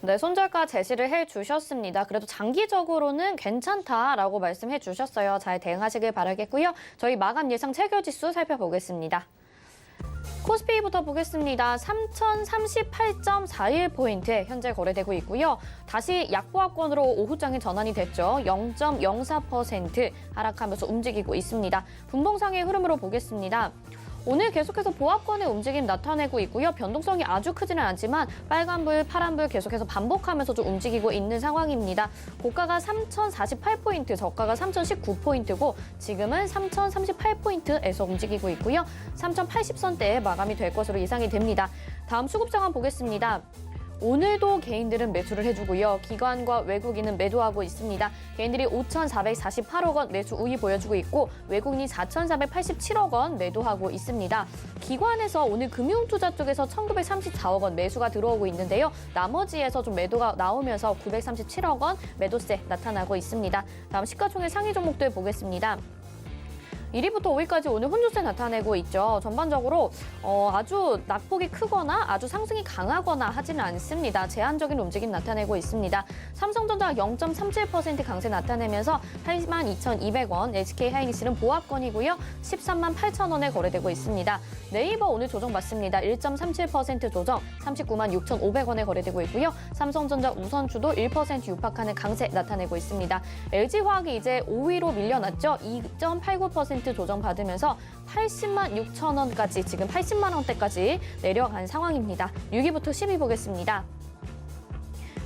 네, 손절가 제시를 해주셨습니다. 그래도 장기적으로는 괜찮다라고 말씀해 주셨어요. 잘 대응하시길 바라겠고요. 저희 마감 예상 체결지수 살펴보겠습니다. 코스피부터 보겠습니다. 3,038.41포인트에 현재 거래되고 있고요. 다시 약보합권으로 오후장에 전환이 됐죠. 0.04% 하락하면서 움직이고 있습니다. 분봉상의 흐름으로 보겠습니다. 오늘 계속해서 보합권의 움직임 나타내고 있고요. 변동성이 아주 크지는 않지만 빨간불, 파란불 계속해서 반복하면서 좀 움직이고 있는 상황입니다. 고가가 3,048포인트, 저가가 3,019포인트고 지금은 3,038포인트에서 움직이고 있고요. 3,080선대에 마감이 될 것으로 예상이 됩니다. 다음 수급 상황 보겠습니다. 오늘도 개인들은 매수를 해주고요. 기관과 외국인은 매도하고 있습니다. 개인들이 5,448억 원 매수 우위 보여주고 있고 외국인이 4,487억 원 매도하고 있습니다. 기관에서 오늘 금융투자 쪽에서 1,934억 원 매수가 들어오고 있는데요. 나머지에서 좀 매도가 나오면서 937억 원 매도세 나타나고 있습니다. 다음 시가총액 상위 종목들 보겠습니다. 1위부터 5위까지 오늘 혼조세 나타내고 있죠. 전반적으로 아주 낙폭이 크거나 아주 상승이 강하거나 하지는 않습니다. 제한적인 움직임 나타내고 있습니다. 삼성전자 0.37% 강세 나타내면서 82,200원, SK하이닉스는 보합권이고요. 13만 8천 원에 거래되고 있습니다. 네이버 오늘 조정받습니다. 1.37% 조정, 39만 6,500원에 거래되고 있고요. 삼성전자 우선주도 1% 육박하는 강세 나타내고 있습니다. LG화학이 이제 5위로 밀려났죠. 2.89% 조정받으면서 80만 6천 원까지 지금 80만 원대까지 내려간 상황입니다. 6위부터 10위 보겠습니다.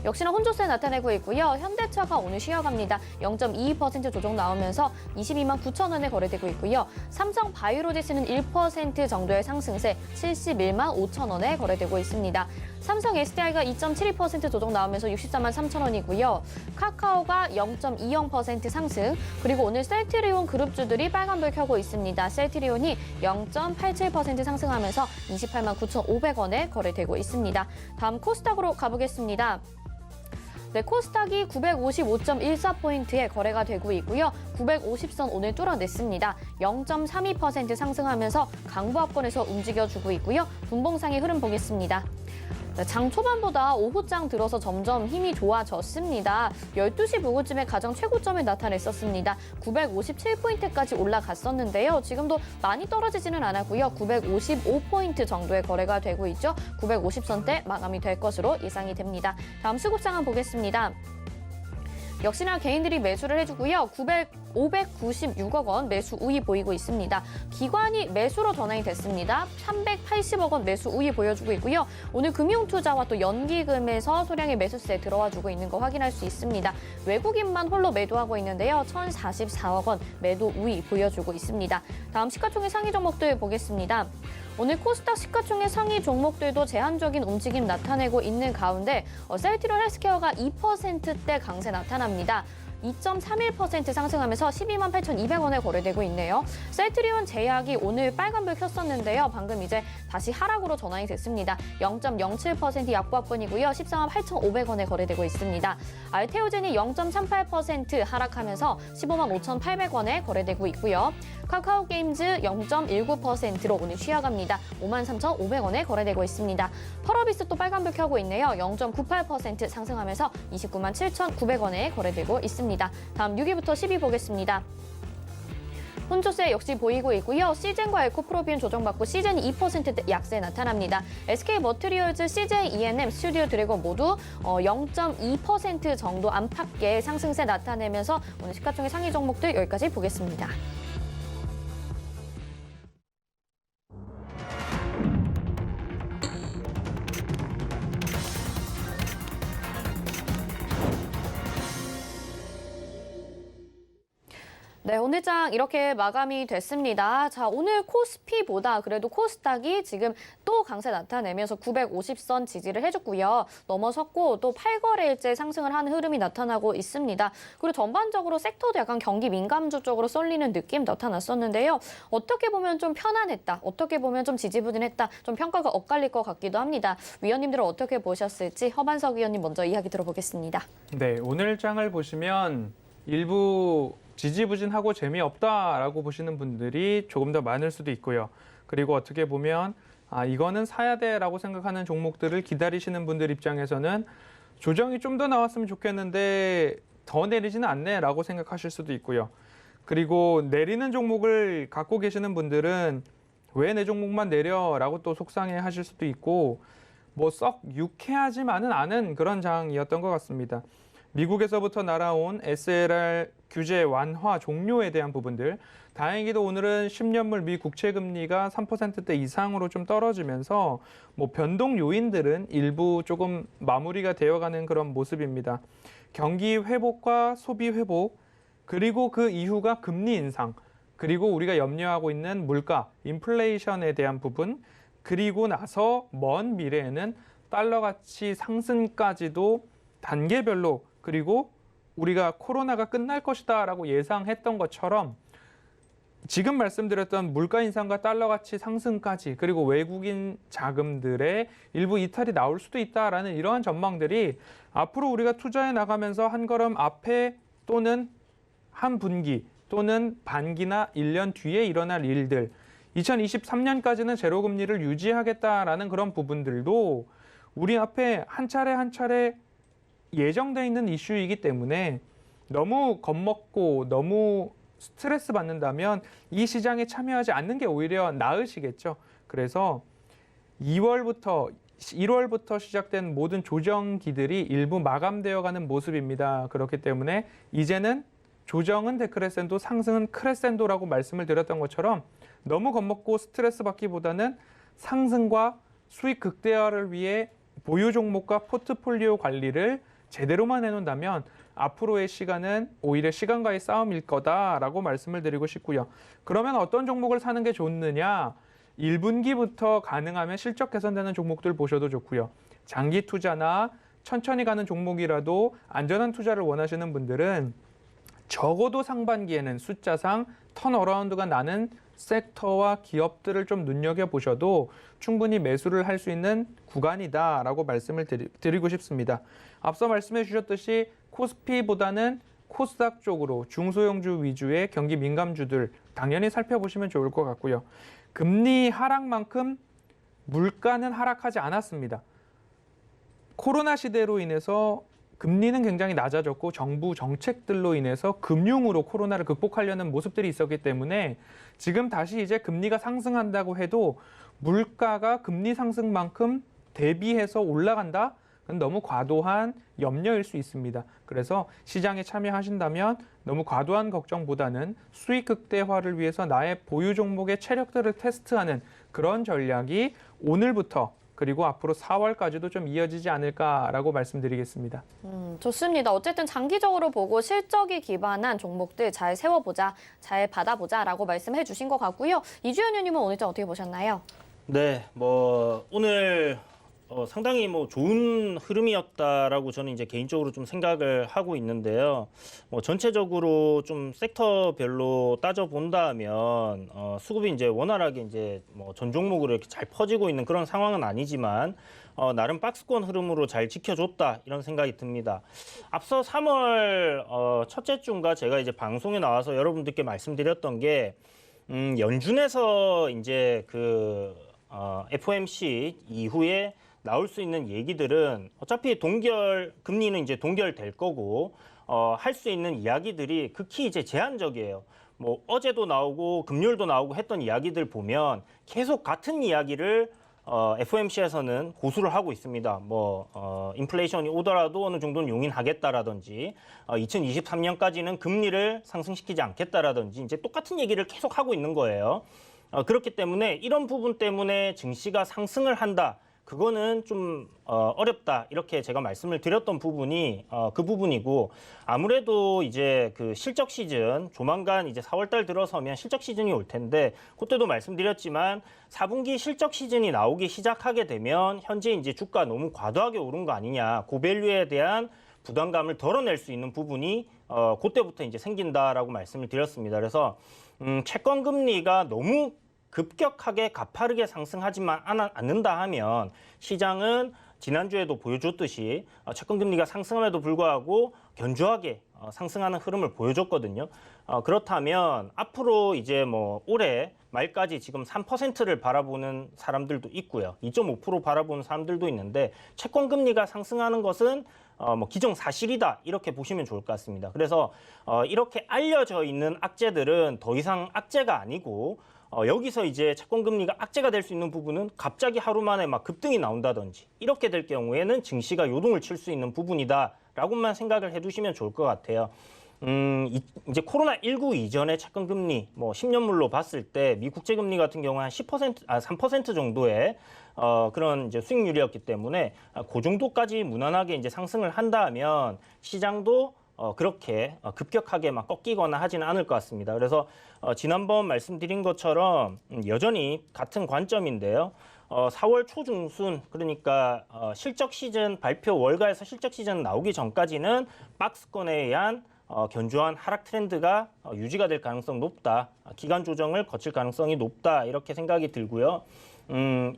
역시나 혼조세 나타내고 있고요. 현대차가 오늘 쉬어갑니다. 0.22% 조정 나오면서 22만 9천 원에 거래되고 있고요. 삼성바이오로직스는 1% 정도의 상승세 71만 5천 원에 거래되고 있습니다. 삼성 SDI가 2.72% 조정 나오면서 64만 3천 원이고요. 카카오가 0.20% 상승, 그리고 오늘 셀트리온 그룹주들이 빨간불 켜고 있습니다. 셀트리온이 0.87% 상승하면서 28만 9,500원에 거래되고 있습니다. 다음 코스닥으로 가보겠습니다. 네, 코스닥이 955.14포인트에 거래가 되고 있고요. 950선 오늘 뚫어냈습니다. 0.32% 상승하면서 강보합권에서 움직여주고 있고요. 분봉상의 흐름 보겠습니다. 장 초반보다 오후장 들어서 점점 힘이 좋아졌습니다. 12시 부근쯤에 가장 최고점을 나타냈었습니다. 957포인트까지 올라갔었는데요. 지금도 많이 떨어지지는 않았고요. 955포인트 정도의 거래가 되고 있죠. 950선대 마감이 될 것으로 예상이 됩니다. 다음 수급상황 보겠습니다. 역시나 개인들이 매수를 해주고요. 596억 원 매수 우위 보이고 있습니다. 기관이 매수로 전환이 됐습니다. 380억 원 매수 우위 보여주고 있고요. 오늘 금융투자와 또 연기금에서 소량의 매수세 들어와주고 있는 거 확인할 수 있습니다. 외국인만 홀로 매도하고 있는데요. 1,044억 원 매도 우위 보여주고 있습니다. 다음 시가총액 상위 종목들 보겠습니다. 오늘 코스닥 시가총액 상위 종목들도 제한적인 움직임 나타내고 있는 가운데 셀트리온 헬스케어가 2%대 강세 나타납니다. 2.31% 상승하면서 12만 8,200원에 거래되고 있네요. 셀트리온 제약이 오늘 빨간불 켰었는데요. 방금 이제 다시 하락으로 전환이 됐습니다. 0.07% 약보합권이고요. 14만 8,500원에 거래되고 있습니다. 알테오젠이 0.38% 하락하면서 15만 5,800원에 거래되고 있고요. 카카오게임즈 0.19%로 오늘 쉬어갑니다. 5만 3,500원에 거래되고 있습니다. 펄어비스 또 빨간불 켜고 있네요. 0.98% 상승하면서 29만 7,900원에 거래되고 있습니다. 다음 6위부터 10위 보겠습니다. 혼조세 역시 보이고 있고요. 시젠과 에코프로비움 조정받고 시젠이 2%대 약세 나타납니다. SK머티리얼즈, CJ ENM, 스튜디오 드래곤 모두 0.2% 정도 안팎의 상승세 나타내면서 오늘 시가총액 상위 종목들 여기까지 보겠습니다. 네, 오늘 장 이렇게 마감이 됐습니다. 자, 오늘 코스피보다 그래도 코스닥이 지금 또 강세 나타내면서 950선 지지를 해줬고요. 넘어섰고 또 8거래일째 상승을 하는 흐름이 나타나고 있습니다. 그리고 전반적으로 섹터도 약간 경기 민감주 쪽으로 쏠리는 느낌 나타났었는데요. 어떻게 보면 좀 편안했다. 어떻게 보면 좀 지지부진했다. 좀 평가가 엇갈릴 것 같기도 합니다. 위원님들은 어떻게 보셨을지 허반석 위원님 먼저 이야기 들어보겠습니다. 네, 오늘 장을 보시면 일부 지지부진하고 재미없다라고 보시는 분들이 조금 더 많을 수도 있고요. 그리고 어떻게 보면 이거는 사야 돼라고 생각하는 종목들을 기다리시는 분들 입장에서는 조정이 좀 더 나왔으면 좋겠는데 더 내리지는 않네라고 생각하실 수도 있고요. 그리고 내리는 종목을 갖고 계시는 분들은 왜 내 종목만 내려라고 또 속상해하실 수도 있고 뭐 썩 유쾌하지만은 않은 그런 장이었던 것 같습니다. 미국에서부터 날아온 SLR 규제 완화 종료에 대한 부분들, 다행히도 오늘은 10년물 미 국채 금리가 3%대 이상으로 좀 떨어지면서 뭐 변동 요인들은 일부 조금 마무리가 되어가는 그런 모습입니다. 경기 회복과 소비 회복, 그리고 그 이후가 금리 인상, 그리고 우리가 염려하고 있는 물가, 인플레이션에 대한 부분, 그리고 나서 먼 미래에는 달러 가치 상승까지도 단계별로, 그리고 우리가 코로나가 끝날 것이다라고 예상했던 것처럼 지금 말씀드렸던 물가 인상과 달러 가치 상승까지, 그리고 외국인 자금들의 일부 이탈이 나올 수도 있다라는 이러한 전망들이 앞으로 우리가 투자해 나가면서 한 걸음 앞에 또는 한 분기 또는 반기나 1년 뒤에 일어날 일들, 2023년까지는 제로금리를 유지하겠다라는 그런 부분들도 우리 앞에 한 차례 예정돼 있는 이슈이기 때문에 너무 겁먹고 너무 스트레스 받는다면 이 시장에 참여하지 않는 게 오히려 나으시겠죠. 그래서 1월부터 시작된 모든 조정기들이 일부 마감되어가는 모습입니다. 그렇기 때문에 이제는 조정은 데크레센도, 상승은 크레센도라고 말씀을 드렸던 것처럼 너무 겁먹고 스트레스 받기보다는 상승과 수익 극대화를 위해 보유 종목과 포트폴리오 관리를 제대로만 해놓는다면 앞으로의 시간은 오히려 시간과의 싸움일 거다라고 말씀을 드리고 싶고요. 그러면 어떤 종목을 사는 게 좋느냐? 1분기부터 가능하면 실적 개선되는 종목들 보셔도 좋고요. 장기 투자나 천천히 가는 종목이라도 안전한 투자를 원하시는 분들은 적어도 상반기에는 숫자상 턴어라운드가 나는 섹터와 기업들을 좀 눈여겨보셔도 충분히 매수를 할 수 있는 구간이다라고 말씀을 드리고 싶습니다. 앞서 말씀해 주셨듯이 코스피보다는 코스닥 쪽으로 중소형주 위주의 경기 민감주들 당연히 살펴보시면 좋을 것 같고요. 금리 하락만큼 물가는 하락하지 않았습니다. 코로나 시대로 인해서 금리는 굉장히 낮아졌고 정부 정책들로 인해서 금융으로 코로나를 극복하려는 모습들이 있었기 때문에 지금 다시 이제 금리가 상승한다고 해도 물가가 금리 상승만큼 대비해서 올라간다? 그건 너무 과도한 염려일 수 있습니다. 그래서 시장에 참여하신다면 너무 과도한 걱정보다는 수익 극대화를 위해서 나의 보유 종목의 체력들을 테스트하는 그런 전략이 오늘부터 그리고 앞으로 4월까지도 좀 이어지지 않을까라고 말씀드리겠습니다. 좋습니다. 어쨌든 장기적으로 보고 실적이 기반한 종목들 잘 세워보자, 잘 받아보자라고 말씀해 주신 것 같고요. 이주연 의원님은 오늘 좀 어떻게 보셨나요? 네, 오늘 상당히 좋은 흐름이었다라고 저는 이제 개인적으로 좀 생각을 하고 있는데요. 전체적으로 좀 섹터별로 따져 본다면 수급이 이제 원활하게 이제 전 종목으로 이렇게 잘 퍼지고 있는 그런 상황은 아니지만 나름 박스권 흐름으로 잘 지켜줬다 이런 생각이 듭니다. 앞서 3월 첫째 주인가 제가 이제 방송에 나와서 여러분들께 말씀드렸던 게 연준에서 이제 그 FOMC 이후에 나올 수 있는 얘기들은 어차피 금리는 이제 동결될 거고 할 수 있는 이야기들이 극히 이제 제한적이에요. 어제도 나오고 금요일도 나오고 했던 이야기들 보면 계속 같은 이야기를 FOMC에서는 고수를 하고 있습니다. 인플레이션이 오더라도 어느 정도는 용인하겠다라든지 2023년까지는 금리를 상승시키지 않겠다라든지 이제 똑같은 얘기를 계속 하고 있는 거예요. 그렇기 때문에 이런 부분 때문에 증시가 상승을 한다. 그거는 좀 어렵다 이렇게 제가 말씀을 드렸던 부분이 그 부분이고 아무래도 이제 그 실적 시즌 조만간 이제 4월달 들어서면 실적 시즌이 올 텐데 그때도 말씀드렸지만 4분기 실적 시즌이 나오기 시작하게 되면 현재 이제 주가 너무 과도하게 오른 거 아니냐 고밸류에 대한 부담감을 덜어낼 수 있는 부분이 그때부터 이제 생긴다라고 말씀을 드렸습니다. 그래서 채권 금리가 너무 급격하게 가파르게 상승하지만 않는다 하면 시장은 지난주에도 보여줬듯이 채권 금리가 상승함에도 불구하고 견조하게 상승하는 흐름을 보여줬거든요. 그렇다면 앞으로 이제 올해 말까지 지금 3%를 바라보는 사람들도 있고요. 2.5% 바라보는 사람들도 있는데 채권 금리가 상승하는 것은 기정사실이다 이렇게 보시면 좋을 것 같습니다. 그래서 이렇게 알려져 있는 악재들은 더 이상 악재가 아니고 여기서 이제 채권 금리가 악재가 될 수 있는 부분은 갑자기 하루 만에 막 급등이 나온다든지 이렇게 될 경우에는 증시가 요동을 칠 수 있는 부분이다라고만 생각을 해두시면 좋을 것 같아요. 이제 코로나19 이전의 채권 금리 10년물로 봤을 때 미 국채 금리 같은 경우는 한 3% 정도의 그런 이제 수익률이었기 때문에 그 정도까지 무난하게 이제 상승을 한다면 시장도 그렇게 급격하게 막 꺾이거나 하지는 않을 것 같습니다. 그래서 지난번 말씀드린 것처럼 여전히 같은 관점인데요. 4월 초중순 그러니까 실적 시즌 발표 월가에서 실적 시즌 나오기 전까지는 박스권에 의한 견조한 하락 트렌드가 유지가 될 가능성 높다. 기간 조정을 거칠 가능성이 높다. 이렇게 생각이 들고요.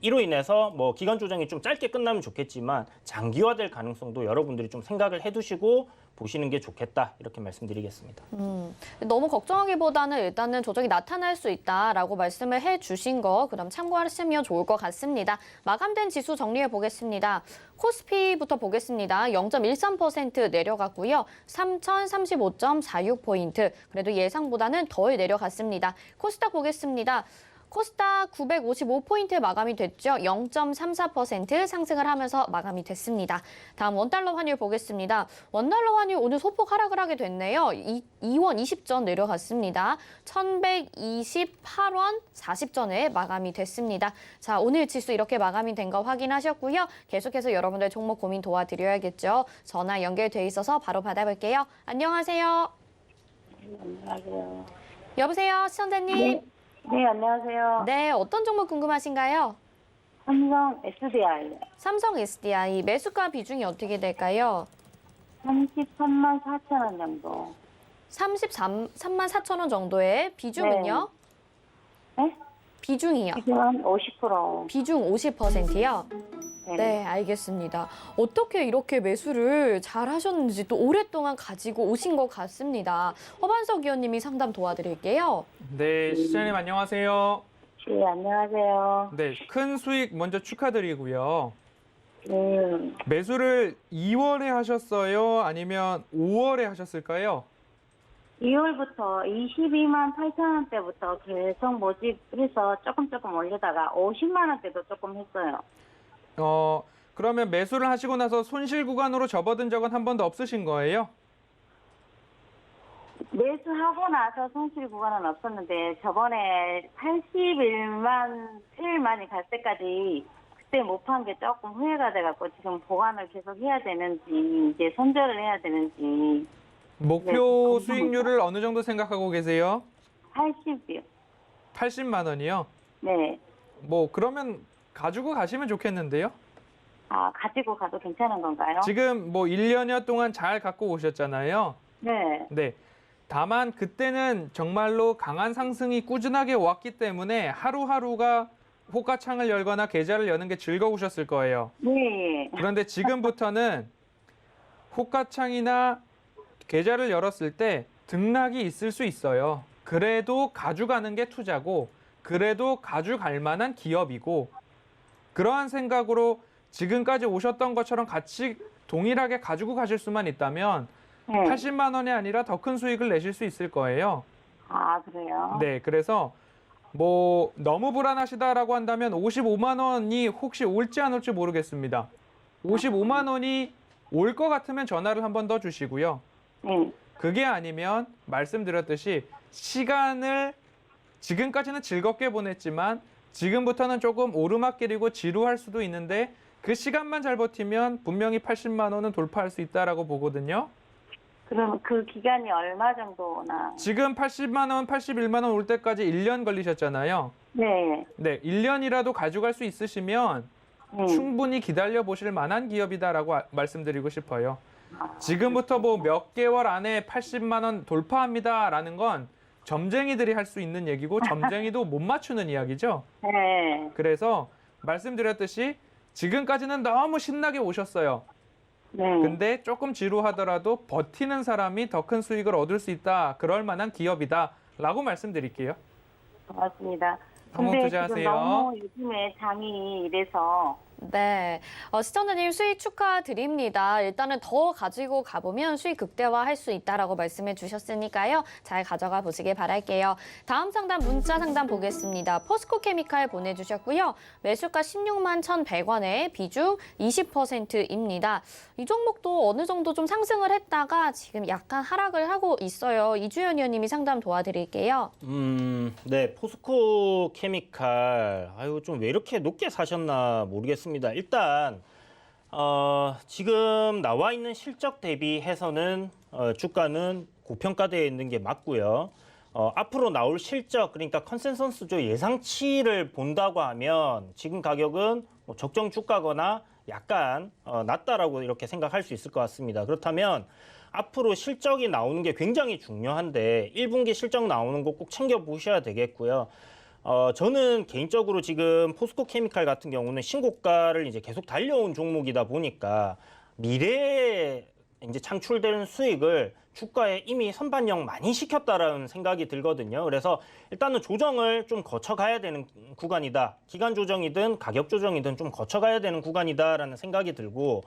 이로 인해서 기간 조정이 좀 짧게 끝나면 좋겠지만 장기화될 가능성도 여러분들이 좀 생각을 해두시고 보시는 게 좋겠다 이렇게 말씀드리겠습니다. 너무 걱정하기보다는 일단은 조정이 나타날 수 있다라고 말씀을 해주신 거 그럼 참고하시면 좋을 것 같습니다. 마감된 지수 정리해 보겠습니다. 코스피부터 보겠습니다. 0.13% 내려갔고요. 3,035.46포인트. 그래도 예상보다는 덜 내려갔습니다. 코스닥 보겠습니다. 코스닥 955포인트 마감이 됐죠. 0.34% 상승을 하면서 마감이 됐습니다. 다음 원달러 환율 보겠습니다. 원달러 환율 오늘 소폭 하락을 하게 됐네요. 2원 20전 내려갔습니다. 1,128원 40전에 마감이 됐습니다. 자, 오늘 지수 이렇게 마감이 된 거 확인하셨고요. 계속해서 여러분들 종목 고민 도와드려야겠죠. 전화 연결돼 있어서 바로 받아볼게요. 안녕하세요. 안녕하세요. 여보세요, 시청자님. 네, 안녕하세요. 네, 어떤 종목 궁금하신가요? 삼성 SDI 삼성 SDI 매수가 비중이 어떻게 될까요? 33만 4천 원 정도. 3만 4천 원 정도의 비중은요? 네? 비중이요. 지금 한 50%. 비중 50%요? 네, 알겠습니다. 어떻게 이렇게 매수를 잘 하셨는지 또 오랫동안 가지고 오신 것 같습니다. 허반석 위원님이 상담 도와드릴게요. 네, 시장님 안녕하세요. 네, 안녕하세요. 네, 큰 수익 먼저 축하드리고요. 네, 매수를 2월에 하셨어요? 아니면 5월에 하셨을까요? 2월부터 22만 8천 원대부터 계속 모집해서 조금 올리다가 50만 원대도 조금 했어요. 그러면 매수를 하시고 나서 손실 구간으로 접어든 적은 한 번도 없으신 거예요? 매수하고 나서 손실 구간은 없었는데 저번에 81만이 갈 때까지 그때 못 판 게 조금 후회가 돼갖고 지금 보관을 계속 해야 되는지 이제 손절을 해야 되는지. 목표 네, 수익률을 어느 정도 생각하고 계세요? 80이요. 80만 원이요? 네. 뭐 그러면 가지고 가시면 좋겠는데요? 아, 가지고 가도 괜찮은 건가요? 지금 뭐 1년여 동안 잘 갖고 오셨잖아요. 네. 네. 다만 그때는 정말로 강한 상승이 꾸준하게 왔기 때문에 하루하루가 호가창을 열거나 계좌를 여는 게 즐거우셨을 거예요. 네. 그런데 지금부터는 호가창이나 계좌를 열었을 때 등락이 있을 수 있어요. 그래도 가져가는 게 투자고, 그래도 가져갈 만한 기업이고, 그러한 생각으로 지금까지 오셨던 것처럼 같이 동일하게 가지고 가실 수만 있다면 네. 80만 원이 아니라 더 큰 수익을 내실 수 있을 거예요. 아, 그래요? 네, 그래서 뭐 너무 불안하시다라고 한다면 55만 원이 혹시 올지 안 올지 모르겠습니다. 55만 원이 올 것 같으면 전화를 한 번 더 주시고요. 네. 그게 아니면 말씀드렸듯이 시간을 지금까지는 즐겁게 보냈지만 지금부터는 조금 오르막길이고 지루할 수도 있는데 그 시간만 잘 버티면 분명히 80만 원은 돌파할 수 있다라고 보거든요. 그럼 그 기간이 얼마 정도나? 지금 80만 원, 81만 원 올 때까지 1년 걸리셨잖아요. 네. 네, 1년이라도 가져갈 수 있으시면 충분히 기다려 보실 만한 기업이다라고 말씀드리고 싶어요. 지금부터 뭐 몇 개월 안에 80만 원 돌파합니다라는 건 점쟁이들이 할 수 있는 얘기고 점쟁이도 못 맞추는 이야기죠. 네. 그래서 말씀드렸듯이 지금까지는 너무 신나게 오셨어요. 네. 근데 조금 지루하더라도 버티는 사람이 더 큰 수익을 얻을 수 있다. 그럴 만한 기업이다라고 말씀드릴게요. 고맙습니다. 한번 근데 투자하세요. 지금 너무 요즘에 장이 이래서 네, 시청자님 수익 축하드립니다. 일단은 더 가지고 가보면 수익 극대화할 수 있다라고 말씀해 주셨으니까요. 잘 가져가 보시길 바랄게요. 다음 상담 문자 상담 보겠습니다. 포스코 케미칼 보내주셨고요. 매수가 16만 1,100원에 비중 20%입니다. 이 종목도 어느 정도 좀 상승을 했다가 지금 약간 하락을 하고 있어요. 이주연 의원님이 상담 도와드릴게요. 네, 포스코 케미칼. 아유, 좀 왜 이렇게 높게 사셨나 모르겠습니다. 일단 지금 나와 있는 실적 대비해서는 주가는 고평가되어 있는 게 맞고요. 앞으로 나올 실적, 그러니까 컨센서스죠, 예상치를 본다고 하면 지금 가격은 뭐 적정 주가거나 약간 낮다라고 이렇게 생각할 수 있을 것 같습니다. 그렇다면 앞으로 실적이 나오는 게 굉장히 중요한데 1분기 실적 나오는 거 꼭 챙겨보셔야 되겠고요. 저는 개인적으로 지금 포스코 케미칼 같은 경우는 신고가를 이제 계속 달려온 종목이다 보니까 미래에 이제 창출되는 수익을 주가에 이미 선반영 많이 시켰다라는 생각이 들거든요. 그래서 일단은 조정을 좀 거쳐가야 되는 구간이다. 기간 조정이든 가격 조정이든 좀 거쳐가야 되는 구간이다라는 생각이 들고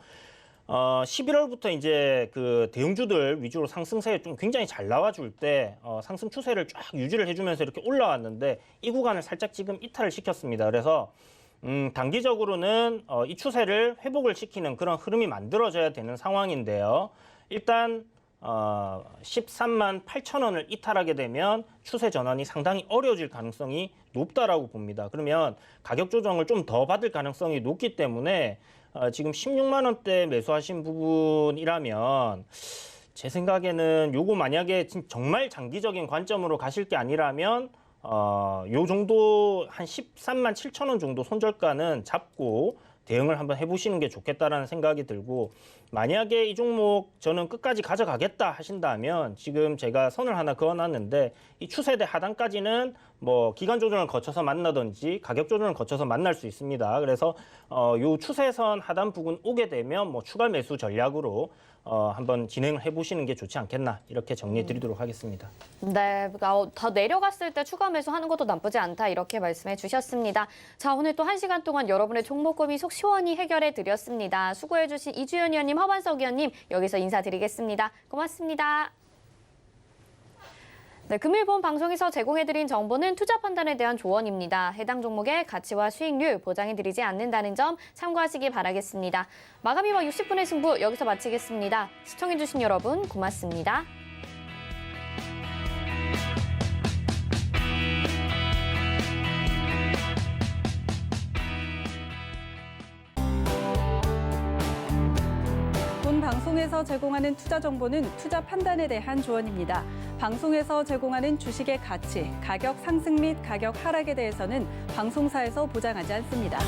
11월부터 이제 그 대형주들 위주로 상승세 좀 굉장히 잘 나와줄 때 상승 추세를 쫙 유지를 해주면서 이렇게 올라왔는데 이 구간을 살짝 지금 이탈을 시켰습니다. 그래서 단기적으로는 이 추세를 회복을 시키는 그런 흐름이 만들어져야 되는 상황인데요. 일단 13만 8천 원을 이탈하게 되면 추세 전환이 상당히 어려워질 가능성이 높다라고 봅니다. 그러면 가격 조정을 좀 더 받을 가능성이 높기 때문에 지금 16만 원대 매수하신 부분이라면 제 생각에는 요거 만약에 정말 장기적인 관점으로 가실 게 아니라면 요 정도 한 13만 7천 원 정도 손절가는 잡고 대응을 한번 해보시는 게 좋겠다라는 생각이 들고, 만약에 이 종목 저는 끝까지 가져가겠다 하신다면 지금 제가 선을 하나 그어놨는데, 이 추세대 하단까지는 뭐 기간 조정을 거쳐서 만나든지 가격 조정을 거쳐서 만날 수 있습니다. 그래서 요 추세선 하단 부근 오게 되면 뭐 추가 매수 전략으로 한번 진행을 해보시는 게 좋지 않겠나, 이렇게 정리해 드리도록 하겠습니다. 네, 더 내려갔을 때 추가 매수하는 것도 나쁘지 않다 이렇게 말씀해 주셨습니다. 자, 오늘 또 1시간 동안 여러분의 종목 고민 속 시원히 해결해 드렸습니다. 수고해 주신 이주연 의원님, 허반석 의원님 여기서 인사드리겠습니다. 고맙습니다. 네, 금일 본 방송에서 제공해드린 정보는 투자 판단에 대한 조언입니다. 해당 종목의 가치와 수익률 보장해드리지 않는다는 점 참고하시기 바라겠습니다. 마감 2박 60분의 승부 여기서 마치겠습니다. 시청해주신 여러분 고맙습니다. 본 방송에서 제공하는 투자 정보는 투자 판단에 대한 조언입니다. 방송에서 제공하는 주식의 가치, 가격 상승 및 가격 하락에 대해서는 방송사에서 보장하지 않습니다.